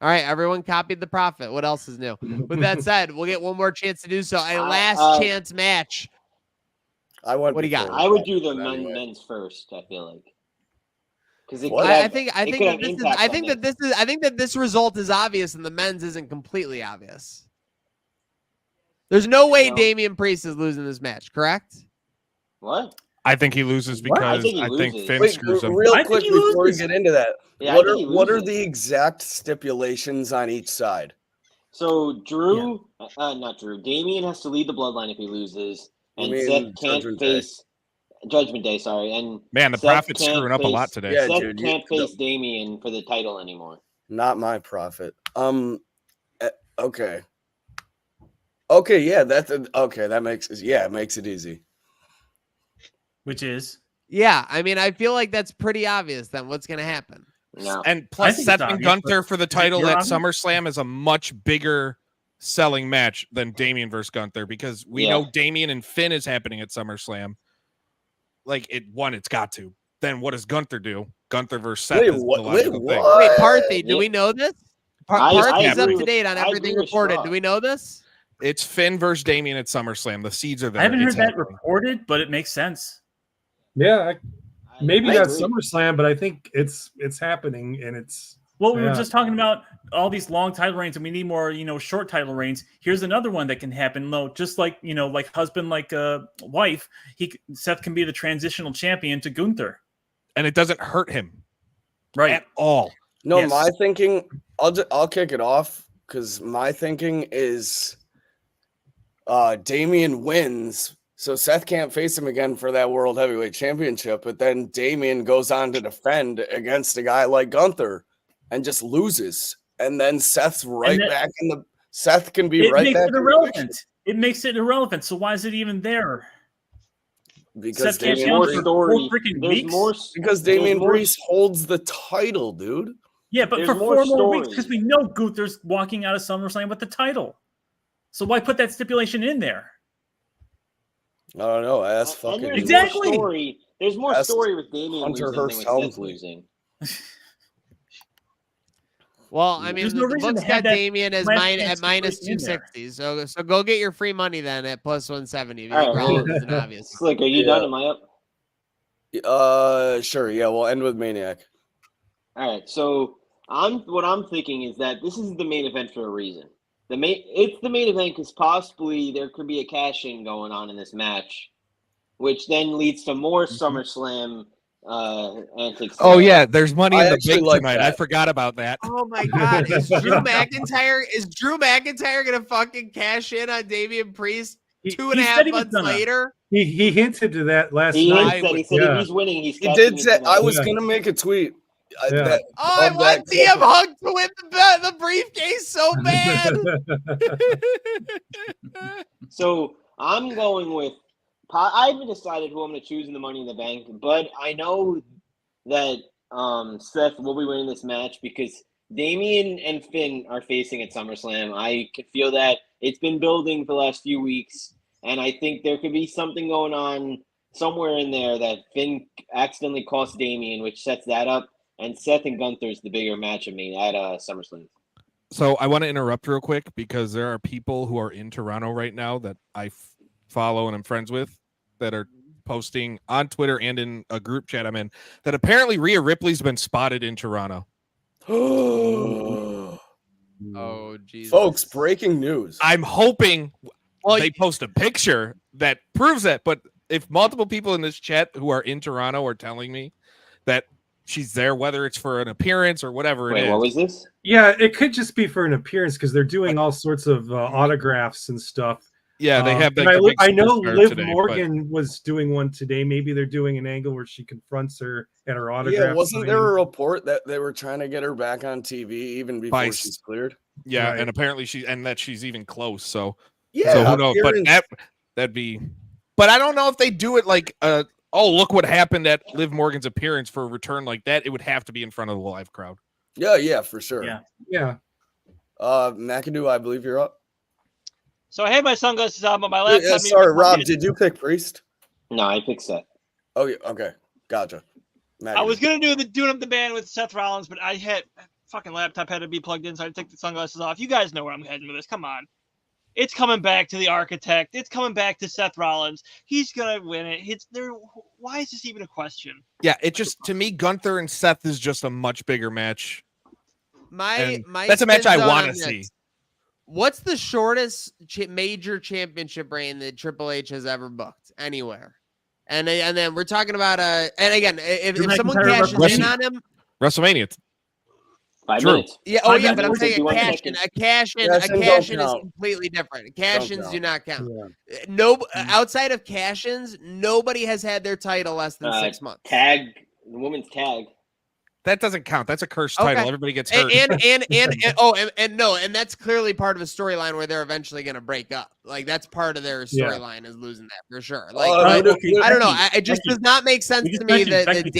All right, everyone copied the Prophet. What else is new? With that said, we'll get one more chance to do so. A last chance match. What do you got? I would do the men's first. I feel like. I think that this result is obvious and the men's isn't completely obvious. There's no way Damian Priest is losing this match, correct? What? I think he loses because I think Finn screws him. Real quick before we get into that, what are the exact stipulations on each side? So Damian has to lead the Bloodline if he loses, and Seth can't face Judgment Day. Sorry, and man, the Prophet's screwing up a lot today. Yeah, Seth can't face Damian for the title anymore. Not my Prophet. Okay. Yeah, that makes it easy. Which is? Yeah, I mean, I feel like that's pretty obvious then what's going to happen. No. And plus, Seth and Gunther for the title at SummerSlam is a much bigger selling match than Damian versus Gunther because we know Damian and Finn is happening at SummerSlam. Like, it's got to. Then what does Gunther do? Gunther versus Seth is the logical thing. Wait, Parthy, do we know this? Parthy's up to date on everything reported. Do we know this? It's Finn versus Damian at SummerSlam. The seeds are there. I haven't heard that reported, but it makes sense. Yeah, maybe not SummerSlam, but I think it's happening, and it's. Well, we were just talking about all these long title reigns, and we need more, short title reigns. Here's another one that can happen. No, just like like husband, like wife. Seth can be the transitional champion to Gunther, and it doesn't hurt him, right at all. No, my thinking. I'll kick it off because my thinking is, Damian wins. So Seth can't face him again for that World Heavyweight Championship, but then Damian goes on to defend against a guy like Gunther and just loses. And then Seth's back in the Seth can be right back. It makes it irrelevant. So why is it even there? Because there's more story. Because Damian Priest holds the title, dude. Yeah, but for 4 more weeks, because we know Gunther's walking out of SummerSlam with the title. So why put that stipulation in there? I don't know. Ask fucking exactly. There's more story with Damian losing than with Seth losing. Well, I mean, the book's got Damian as at minus 260. So go get your free money then at plus 170. Rollins isn't obvious. Slick, are you done? Am I up? Sure. Yeah, we'll end with Maniac. All right. So what I'm thinking is that this is the main event for a reason. It's the main event because possibly there could be a cash-in going on in this match, which then leads to more SummerSlam antics. Oh yeah, there's money I in the actually bank like tonight. that. I forgot about that. Oh my God. Is Drew McIntyre going to fucking cash in on Damian Priest He 2.5 said he was months gonna. later? He hinted to that last He night. said if Yeah. he's winning, he's He cashing did in say tonight. I was Yeah. gonna make a tweet. Yeah. That, Oh, I of want that CM Punk to win the briefcase so bad. So I'm going with. I haven't decided who I'm going to choose in the Money in the Bank, but I know that Seth will be winning this match because Damian and Finn are facing at SummerSlam. I can feel that it's been building for the last few weeks, and I think there could be something going on somewhere in there that Finn accidentally cost Damian, which sets that up. And Seth and Gunther is the bigger match of me at SummerSlam. So I want to interrupt real quick because there are people who are in Toronto right now that I follow and I'm friends with that are posting on Twitter and in a group chat I'm in that apparently Rhea Ripley's been spotted in Toronto. Oh, Jesus. Folks, breaking news. I'm hoping they post a picture that proves that, but if multiple people in this chat who are in Toronto are telling me that she's there, whether it's for an appearance or whatever it is. What was this? Yeah, it could just be for an appearance because they're doing all sorts of autographs and stuff. Yeah, they have. And Like, the big I know superstar Liv today, Morgan was doing one today. Maybe they're doing an angle where she confronts her at her autograph. Yeah, wasn't there signing. a report that they were trying to get her back on TV even before she's cleared? Yeah, Right. and apparently that she's even close. So Yeah, so who knows? But appearance- that'd be. But I don't know if they do it like oh, look what happened at Liv Morgan's appearance for a return like that. It would have to be in front of the live crowd. yeah, for sure. Yeah. McAdoo, I believe you're up. So I had my sunglasses on, but my laptop. Sorry, Rob, did you pick Priest? No, I picked Seth. Oh, yeah, okay, gotcha. I was gonna do doing up the band with Seth Rollins, but I had fucking laptop had to be plugged in, so I had to take the sunglasses off. You guys know where I'm heading with this. Come on, it's coming back to the Architect. It's coming back to Seth Rollins. He's gonna win it. It's there. Why is this even a question? Yeah, it just to me, Gunther and Seth is just a much bigger match. My That's a match I spin zone want on to see. this. What's the shortest major championship reign that Triple H has ever booked anywhere? And then we're talking about and again, if someone McIntyre cashes in on him, WrestleMania. 5 True. minutes. yeah, Five but I'm minutes, saying 51 a seconds. cash in Cash-ins don't is count. completely different. Cash-ins count. do not count. Yeah. No, outside of cash-ins, nobody has had their title less than 6 months. The women's tag. That doesn't count. That's a cursed Okay. title. Everybody gets hurt. And that's clearly part of a storyline where they're eventually going to break up. Like that's part of their storyline is losing that for sure. Like I don't know. It just does not make sense to me that Cody,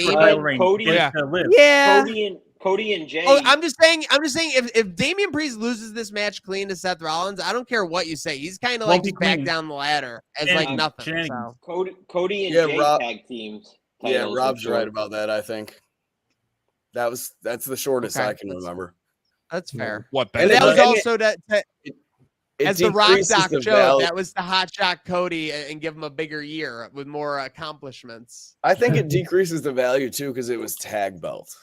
Cody and Jey. Oh, I'm just saying. If Damian Priest loses this match clean to Seth Rollins, I don't care what you say. He's kind of like just back down the ladder as like nothing. So. Cody and Jey Rob, tag teams. Yeah, Rob's right about that. I think that's the shortest I can remember. That's fair. What? And that was also as the Rock Doc the showed, value. that was to hot shot Cody and give him a bigger year with more accomplishments. I think it decreases the value too because it was tag belt.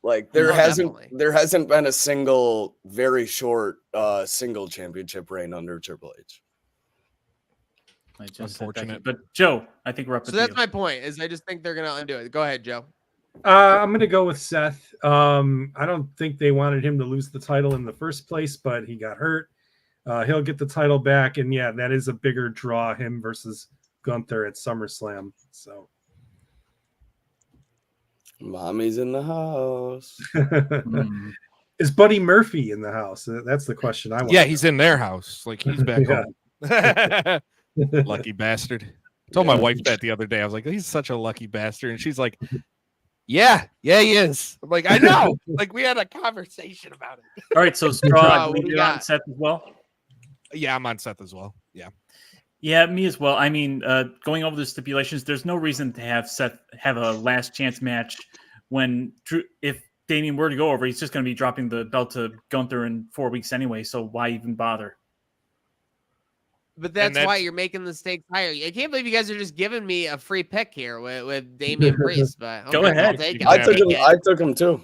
Like there hasn't been a single very short single championship reign under Triple H. Unfortunate. But Joe, I think we're up. So that's my point. Is I just think they're gonna undo it. Go ahead, Joe. I'm going to go with Seth. I don't think they wanted him to lose the title in the first place, but he got hurt. He'll get the title back, and yeah, that is a bigger draw, him versus Gunther at SummerSlam. So, Mommy's in the house. Is Buddy Murphy in the house? That's the question I want. Yeah, he's in their house. Like he's back home. Lucky bastard. I told my wife that the other day. I was like, he's such a lucky bastard. And she's like, yeah, he is. I'm like, I know. Like we had a conversation about it. All right, so Straw, what do you you're got? on Seth as well. Yeah, I'm on Seth as well. Yeah, me as well. I mean, going over the stipulations, there's no reason to have Seth have a last chance match when if Damian were to go over, he's just going to be dropping the belt to Gunther in 4 weeks anyway. So why even bother? But that's why you're making the stakes higher. I can't believe you guys are just giving me a free pick here with Damian Priest. But Go ahead. I'll take it. I took him too.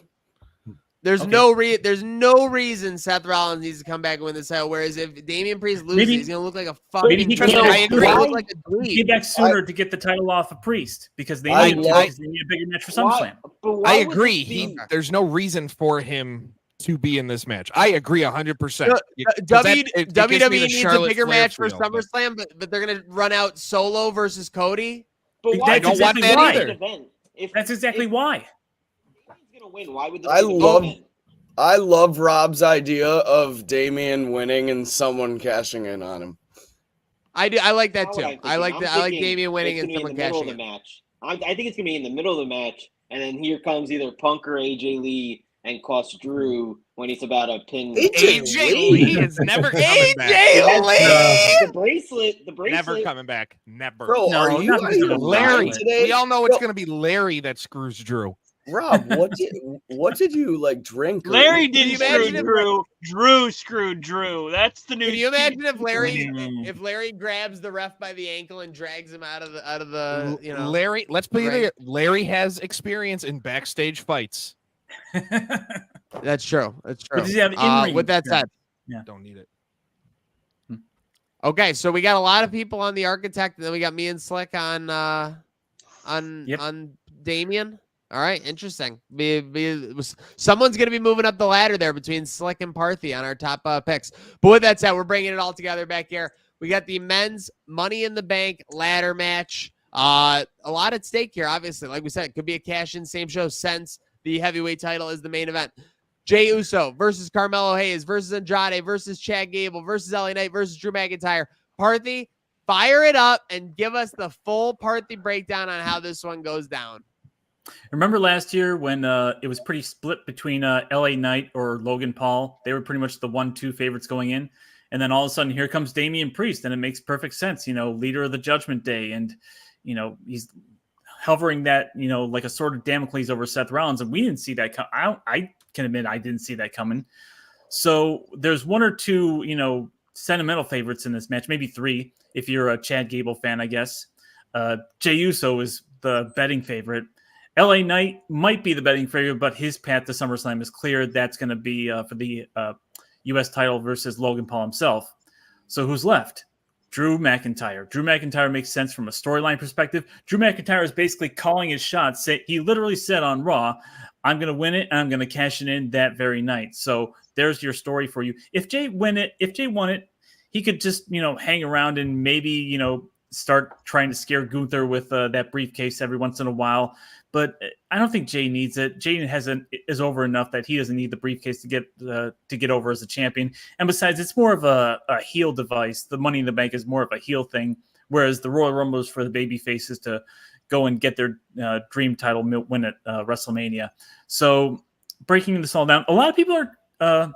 There's Okay. there's no reason Seth Rollins needs to come back and win this title. Whereas if Damian Priest loses, he's gonna look like a fucking. Maybe he I can agree. Look like a he dweeb. came back sooner to get the title off of Priest because they I need love- because they need a bigger match for SummerSlam. But I why would agree. this be- There's no reason for him to be in this match. I agree 100%. WWE needs a bigger match for SummerSlam. SummerSlam, but they're gonna run out Solo versus Cody. But why I don't would want this that be an either. event? If That's exactly if why. He's gonna win. Why would this I be an love- event? I love Rob's idea of Damian winning and someone cashing in on him. I do. I like that How too. would I think I it? like I'm that. I like thinking Damian winning it's and gonna be someone in the middle of cashing the in. match. I think it's gonna be in the middle of the match, and then here comes either Punk or AJ Lee and cost Drew when he's about to pin AJ Lee is never coming back. AJ Lee. the bracelet. The bracelet. Never coming back. Never. Bro, No, are not you because out of of the your Larry. mind today? We all know it's Bro, going to be Larry that screws Drew. Rob, what did you like drink? or Larry eat? didn't you screw imagine if, Drew. Drew screwed Drew. That's the new. Can you imagine if Mm. Larry grabs the ref by the ankle and drags him out of the you know Larry, let's be Right. there. Larry has experience in backstage fights. That's true. That's true. But does he have in-ring With that said, Don't need it. okay, so we got a lot of people on the architect, and then we got me and Slick on Yep. on Damian. All right, interesting. Someone's going to be moving up the ladder there between Slick and Parthy on our top picks. But with that said, we're bringing it all together back here. We got the men's Money in the Bank ladder match. A lot at stake here, obviously. Like we said, it could be a cash-in, same show since the heavyweight title is the main event. Jey Uso versus Carmelo Hayes versus Andrade versus Chad Gable versus LA Knight versus Drew McIntyre. Parthy, fire it up and give us the full Parthy breakdown on how this one goes down. Remember last year when it was pretty split between LA Knight or Logan Paul? They were pretty much the 1-2 favorites going in. And then all of a sudden, here comes Damian Priest, and it makes perfect sense. You know, leader of the Judgment Day. And, you know, he's hovering that, you know, like a sword of Damocles over Seth Rollins. And we didn't see that. I can admit I didn't see that coming. So there's one or two, you know, sentimental favorites in this match, maybe three, if you're a Chad Gable fan, I guess. Jey Uso is the betting favorite. LA Knight might be the betting favorite, but his path to SummerSlam is clear. That's going to be for the U.S. title versus Logan Paul himself. So who's left? Drew McIntyre. Drew McIntyre makes sense from a storyline perspective. Drew McIntyre is basically calling his shots. He literally said on Raw, I'm going to win it, and I'm going to cash it in that very night. So there's your story for you. If Jey won it, he could just, you know, hang around and maybe, you know, start trying to scare Gunther with that briefcase every once in a while. But I don't think Jey needs it. Jey is over enough that he doesn't need the briefcase to get over as a champion. And besides, it's more of a heel device. The Money in the Bank is more of a heel thing, whereas the Royal Rumble is for the baby faces to go and get their dream title win at WrestleMania. So breaking this all down, a lot of people are,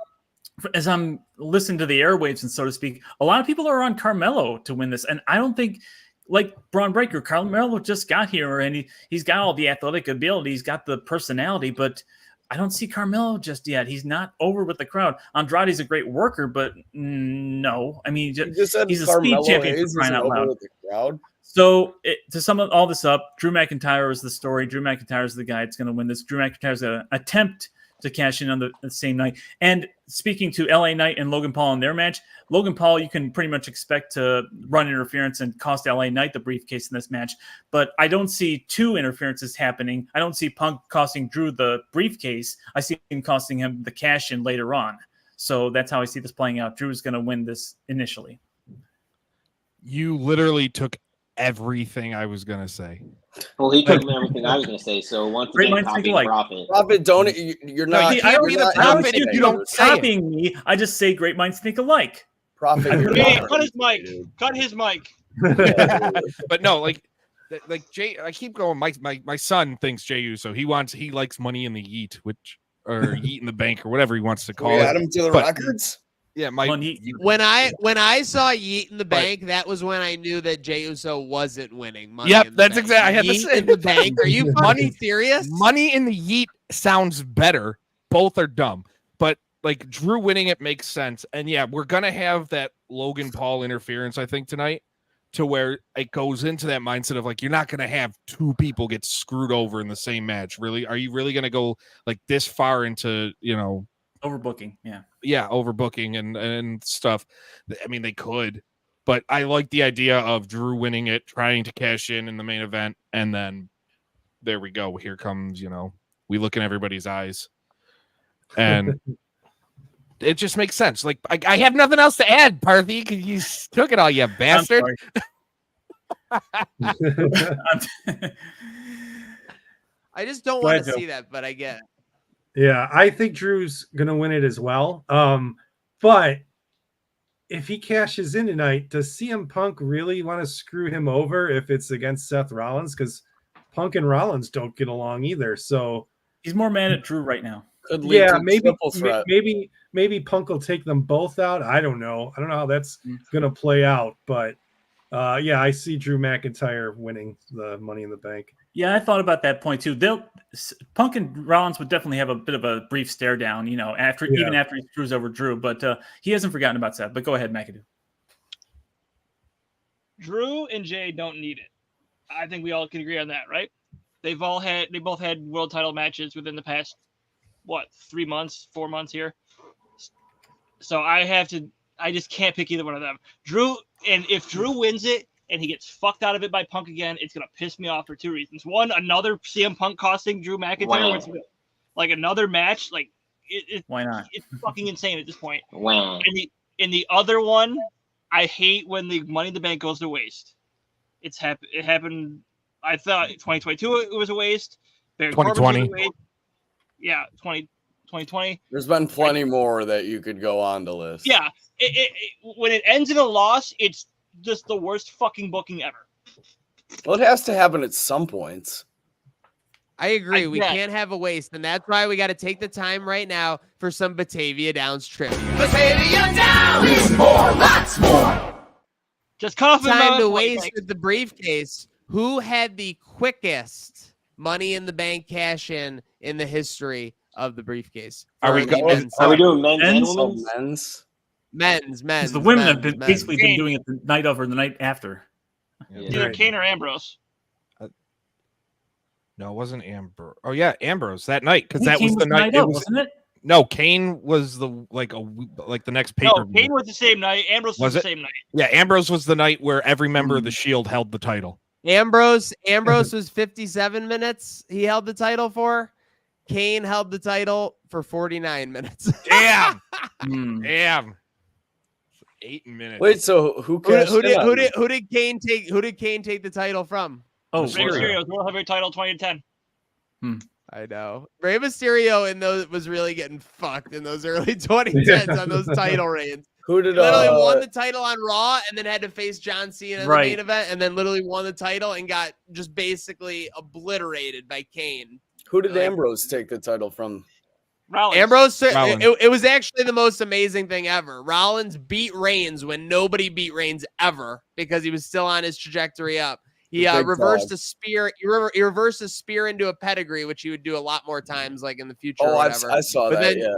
as I'm listening to the airwaves and so to speak, a lot of people are on Carmelo to win this. And I don't think, like Braun Breaker, Carmelo just got here and he's got all the athletic ability. He's got the personality, but I don't see Carmelo just yet. He's not over with the crowd. Andrade's a great worker, but no. I mean, he's a Carmelo speed champion Hayes for crying isn't out over loud. with the crowd. So to sum all this up, Drew McIntyre is the story. Drew McIntyre is the guy that's going to win this. Drew McIntyre is going to attempt to cash in on the same night. And speaking to LA Knight and Logan Paul in their match, Logan Paul, you can pretty much expect to run interference and cost LA Knight the briefcase in this match. But I don't see two interferences happening. I don't see Punk costing Drew the briefcase. I see him costing him the cash in later on. So that's how I see this playing out. Drew is going to win this initially. You literally took everything I was going to say. Well, he took everything I was going to say. So once Great again, minds think copying alike. Profit. Robert, don't you're No, not. he- I don't you're need not the profit anything. if you don't say it. Copying me, I just say great minds think alike. Profit. you're Hey, not cut his mic. anything, Cut his mic. dude. But no, like Jay, I keep going. My son thinks Jey Uso. He likes Money in the Yeet, or Yeet in the Bank, or whatever he wants to call We it. add him to the But- records. Yeah, When I saw Yeet in the Bank, that was when I knew that Jey Uso wasn't winning Money Yep, in the that's Bank. exactly. I had the Yeet same. in the Bank. Are you fucking serious? Money in the Yeet sounds better. Both are dumb, but like Drew winning it makes sense. And yeah, we're gonna have that Logan Paul interference, I think, tonight. to where it goes into that mindset of like, you're not going to have two people get screwed over in the same match. Really? Are you really going to go like this far into, overbooking? Overbooking and stuff. I mean, they could, but I like the idea of Drew winning it, trying to cash in the main event. And then there we go. Here comes, we look in everybody's eyes and it just makes sense. Like I have nothing else to add, Parthy, because you took it all, you bastard. I just don't want to see that, but I get it. Yeah, I think Drew's gonna win it as well. But if he cashes in tonight, does CM Punk really want to screw him over if it's against Seth Rollins? Because Punk and Rollins don't get along either. So he's more mad at Drew right now. Could lead to maybe Punk will take them both out. I don't know how that's gonna play out, but I see Drew McIntyre winning the Money in the Bank. Yeah, I thought about that point too. Punk and Rollins would definitely have a bit of a brief stare down, even after he screws over Drew. But he hasn't forgotten about Seth. But go ahead, McAdoo. Drew and Jey don't need it. I think we all can agree on that, right? They both had world title matches within the past 4 months here. So I just can't pick either one of them. Drew, and if Drew wins it and he gets fucked out of it by Punk again, it's gonna piss me off for two reasons. One, another CM Punk costing Drew McIntyre, which, like another match, like why not? It's fucking insane at this point. Wow. And the other one, I hate when the Money in the Bank goes to waste. It happened. I thought 2022 it was a waste. 2020. Yeah, 2020. There's been plenty more that you could go on to list. Yeah, when it ends in a loss, it's just the worst fucking booking ever. Well, it has to happen at some points. I agree. We can't have a waste, and that's why we got to take the time right now for some Batavia Downs trivia. Batavia Downs is more, lots more. Just cut off time to waste with the briefcase. Who had the quickest Money in the Bank cash in the history of the briefcase? Are we doing men's and women's? Men's. The women have basically been doing it the night of or the night after. Either Kane or Ambrose. No, it wasn't Ambrose. Oh yeah, Ambrose that night, because that was the night. Wasn't it? No, Kane was the next paper. No, Kane was the same night. Ambrose was the same night. Yeah, Ambrose was the night where every member of the Shield held the title. Ambrose was 57 minutes. He held the title for. Kane held the title for 49 minutes. Damn. 8 minutes. Wait, so who did Kane take? Who did Kane take the title from? Oh, Rey Mysterio's World Heavyweight title 2010. I know. Rey Mysterio was really getting fucked in those early 2010s on those title reigns. Who did literally won the title on Raw and then had to face John Cena in the main event, and then literally won the title and got just basically obliterated by Kane. Who did Ambrose take the title from? Rollins. Ambrose. It was actually the most amazing thing ever. Rollins beat Reigns when nobody beat Reigns ever because he was still on his trajectory up. He reversed a spear. He reversed a spear into a pedigree, which he would do a lot more times, like in the future. Oh, or I saw that. Yeah.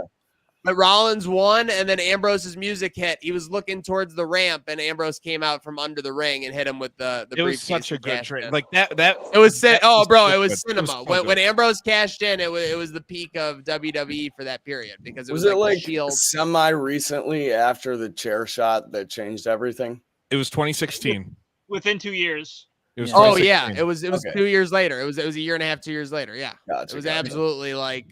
But Rollins won, and then Ambrose's music hit. He was looking towards the ramp, and Ambrose came out from under the ring and hit him with the It was such a good trade. Like that. It was it was cinema. When Ambrose cashed in, it was the peak of WWE for that period because it was like Shield. Semi recently after the chair shot that changed everything. It was 2016. Within 2 years. It was it was 2 years later. It was a year and a half, 2 years later. Yeah. Gotcha, it was absolutely like,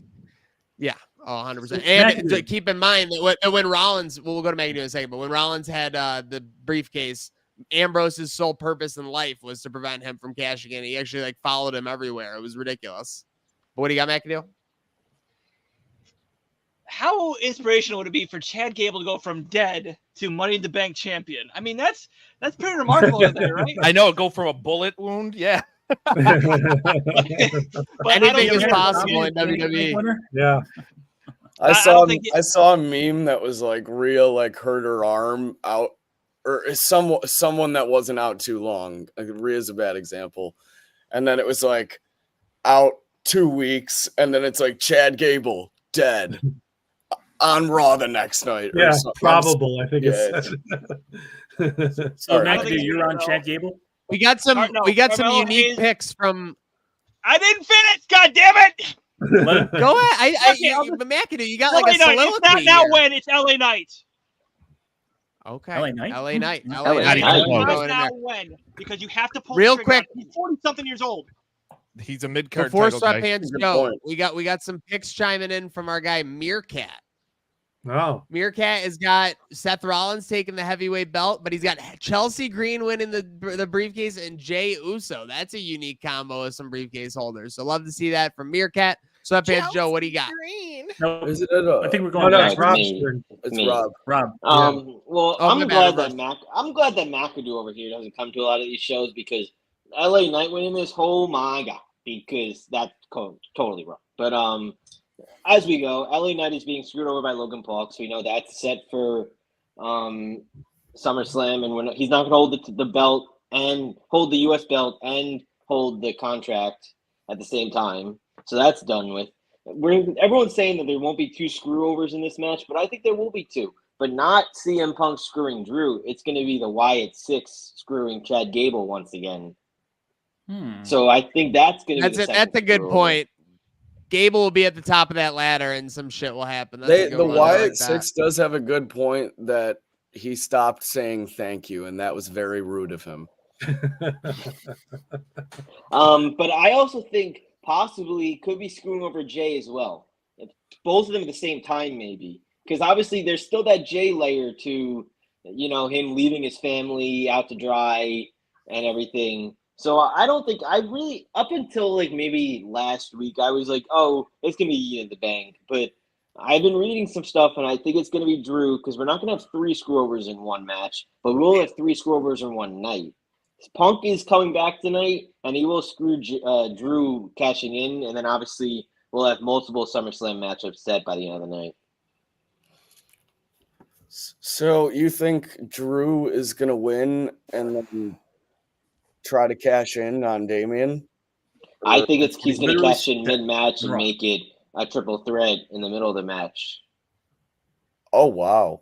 yeah. Oh, 100%. And keep in mind that when Rollins, we'll go to McIntyre in a second, but when Rollins had the briefcase, Ambrose's sole purpose in life was to prevent him from cashing in. He actually followed him everywhere. It was ridiculous. But what do you got, McIntyre? How inspirational would it be for Chad Gable to go from dead to Money in the Bank champion? I mean, that's pretty remarkable, there, right? I know, go from a bullet wound, yeah. Anything is possible in WWE. Yeah. I saw a meme that was like Rhea hurt her arm out, or someone that wasn't out too long. Like, Rhea's a bad example, and then it was like out 2 weeks, and then it's like Chad Gable dead on Raw the next night. Yeah, probable. I think it's So McAdoo, you're on Chad Gable. We got some Carmelo unique Hayes. picks from. I didn't finish. God damn it! Go ahead. Okay, But McAdoo, you got LA like a Knight. soliloquy It's not now here. when it's LA Knight. Okay. LA Knight? LA Knight. LA LA Knight. Knight. Going Not in now there. when, because you have to pull Real the trigger. quick. He's 40-something years old. He's a mid-card Before title guy. Sweatpants Good Joe, point. we got some picks chiming in from our guy Meerkat. Oh, Meerkat has got Seth Rollins taking the heavyweight belt, but he's got Chelsea Green winning the briefcase and Jey Uso. That's a unique combo of some briefcase holders. So love to see that from Meerkat. Sweatpants Joe, what do you got? No, Is it I think we're no, going no, back. it's Rob's me. turn. It's Me. Rob. Rob. Well, Oh, I'm my glad bad, that McAdoo over here doesn't come to a lot of these shows because LA Knight winning this, oh my god, because that's totally wrong. But as we go, LA Knight is being screwed over by Logan Paul, so we know that's set for SummerSlam, and he's not going to hold the belt and hold the U.S. belt and hold the contract at the same time. So that's done with. Everyone's saying that there won't be 2 screw-overs in this match, but I think there will be 2. But not CM Punk screwing Drew. It's going to be the Wyatt 6 screwing Chad Gable once again. So I think that's going to be That's a good screw-over. point. Gable will be at the top of that ladder, and some shit will happen. That's a good The one. I Wyatt like that. 6 does have a good point that he stopped saying thank you, and that was very rude of him. But I also think possibly could be screwing over Jay as well. Both of them at the same time, maybe. Because obviously there's still that Jay layer to, him leaving his family out to dry and everything. So I don't think up until like maybe last week, I was like, oh, it's going to be in the bank. But I've been reading some stuff, and I think it's going to be Drew because we're not going to have 3 screw-overs in one match, but we'll have 3 screw-overs in one night. Punk is coming back tonight, and he will screw Drew cashing in, and then obviously we'll have multiple SummerSlam matchups set by the end of the night. So you think Drew is going to win and then try to cash in on Damian? I think he's going to literally cash in mid-match and Raw. make it a triple threat in the middle of the match. Oh, wow.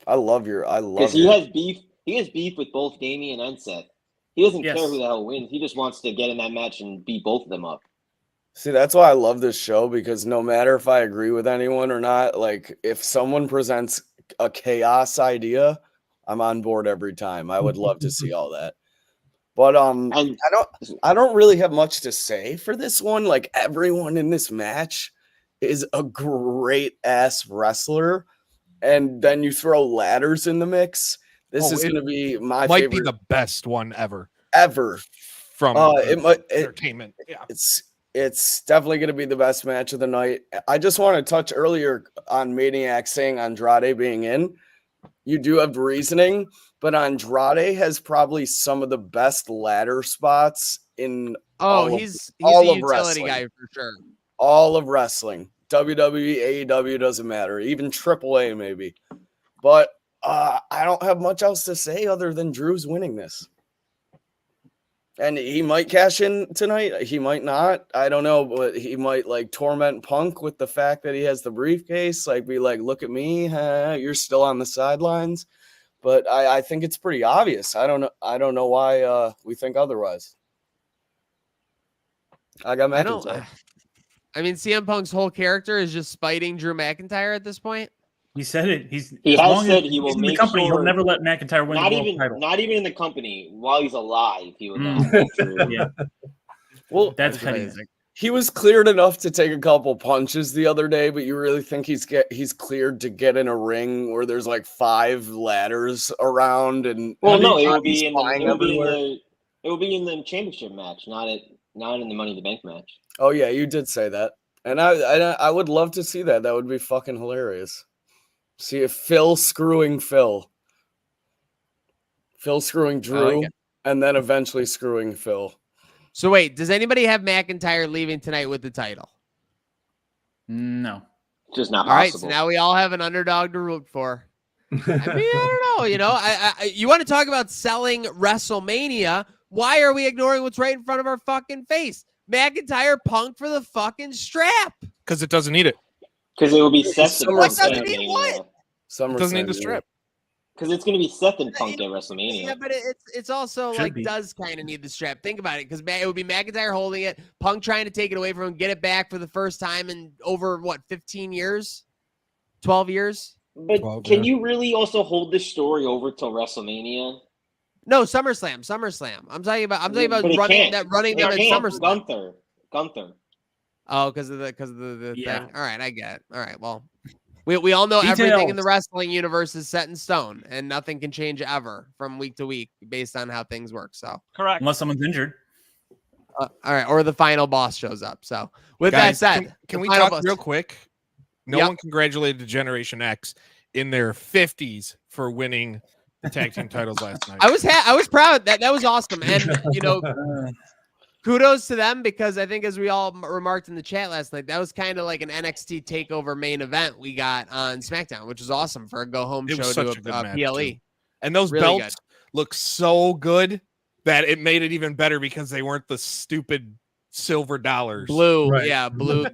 Because he has beef. He has beef with both Damian and Seth. He doesn't care who the hell wins. He just wants to get in that match and beat both of them up. See, that's why I love this show, because no matter if I agree with anyone or not, like if someone presents a chaos idea, I'm on board every time. I would love to see all that. But I don't really have much to say for this one. Like everyone in this match is a great ass wrestler, and then you throw ladders in the mix. This is going to be my might favorite. be the best one ever from entertainment. Yeah, it's definitely going to be the best match of the night. I just want to touch earlier on Maniac saying Andrade being in. You do have reasoning, but Andrade has probably some of the best ladder spots in he's a utility wrestling. guy for sure. All of wrestling. WWE, AEW doesn't matter. Even AAA maybe. But I don't have much else to say other than Drew's winning this. And he might cash in tonight. He might not. I don't know, but he might like torment Punk with the fact that he has the briefcase. Like, be like, look at me. You're still on the sidelines. But I think it's pretty obvious. I don't know why we think otherwise. I got McIntyre. I mean, CM Punk's whole character is just spiting Drew McIntyre at this point. He said it. He has said he will in make the company. sure He'll never let McIntyre win the world title. Not even in the company. While he's alive, he will not. Yeah. Well, that's petty. He was cleared enough to take a couple punches the other day, but you really think he's cleared to get in a ring where there's like 5 ladders around and it will be in the championship match, not in the Money in the Bank match. Oh yeah, you did say that, and I would love to see that. That would be fucking hilarious. See if Phil screwing Drew, and then eventually screwing Phil. So wait, does anybody have McIntyre leaving tonight with the title? No. Just not possible. All right, so now we all have an underdog to root for. I mean, I don't know. You want to talk about selling WrestleMania? Why are we ignoring what's right in front of our fucking face? McIntyre Punk for the fucking strap. because it doesn't need it. Because it will be Seth. What doesn't need what? It doesn't need the strip. Because it's going to be Seth and Punk at WrestleMania. Yeah, but it's also Should like be. does kind of need the strap. Think about it, because it would be McIntyre holding it, Punk trying to take it away from him, get it back for the first time in over 15 years, 12 years. But 12, can yeah. you really also hold this story over till WrestleMania? No, SummerSlam. I'm talking about But it running can't. them It at can't. SummerSlam. Gunther. Oh, because of the Yeah. thing. All right, I get it. All right, well, we all know everything in the Details. wrestling universe is set in stone, and nothing can change ever from week to week based on how things work. So, Correct. Unless someone's injured. all right, or the final boss shows up. So, with Guys, that said, can the we final talk boss- real quick? No Yep. one congratulated Generation X in their 50s for winning the tag team titles last night. I was proud. That was awesome, and kudos to them, because I think, as we all remarked in the chat last night, that was kind of like an NXT takeover main event we got on SmackDown, which was awesome for a go home It show was to such a good match, PLE. too. And those Really belts look so good that it made it even better because they weren't the stupid silver dollars. Blue, Right. yeah, blue.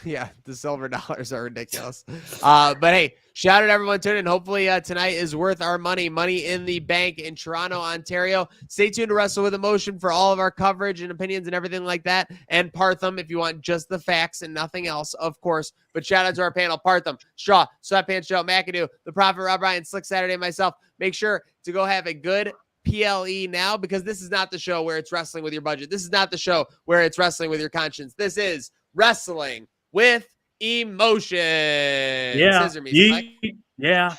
Yeah, the silver dollars are ridiculous. But hey, shout out to everyone tuning in. Hopefully tonight is worth our money. Money in the bank in Toronto, Ontario. Stay tuned to Wrestle with Emotion for all of our coverage and opinions and everything like that. And Partham, if you want just the facts and nothing else, of course. But shout out to our panel: Partham, Straw, Sweatpants Joe, McAdoo, The Prophet, Rob Ryan, Slick Saturday, and myself. Make sure to go have a good PLE now, because this is not the show where it's wrestling with your budget. This is not the show where it's wrestling with your conscience. This is Wrestling with Emotion. Yeah. Scissor me, Mike. Yeah.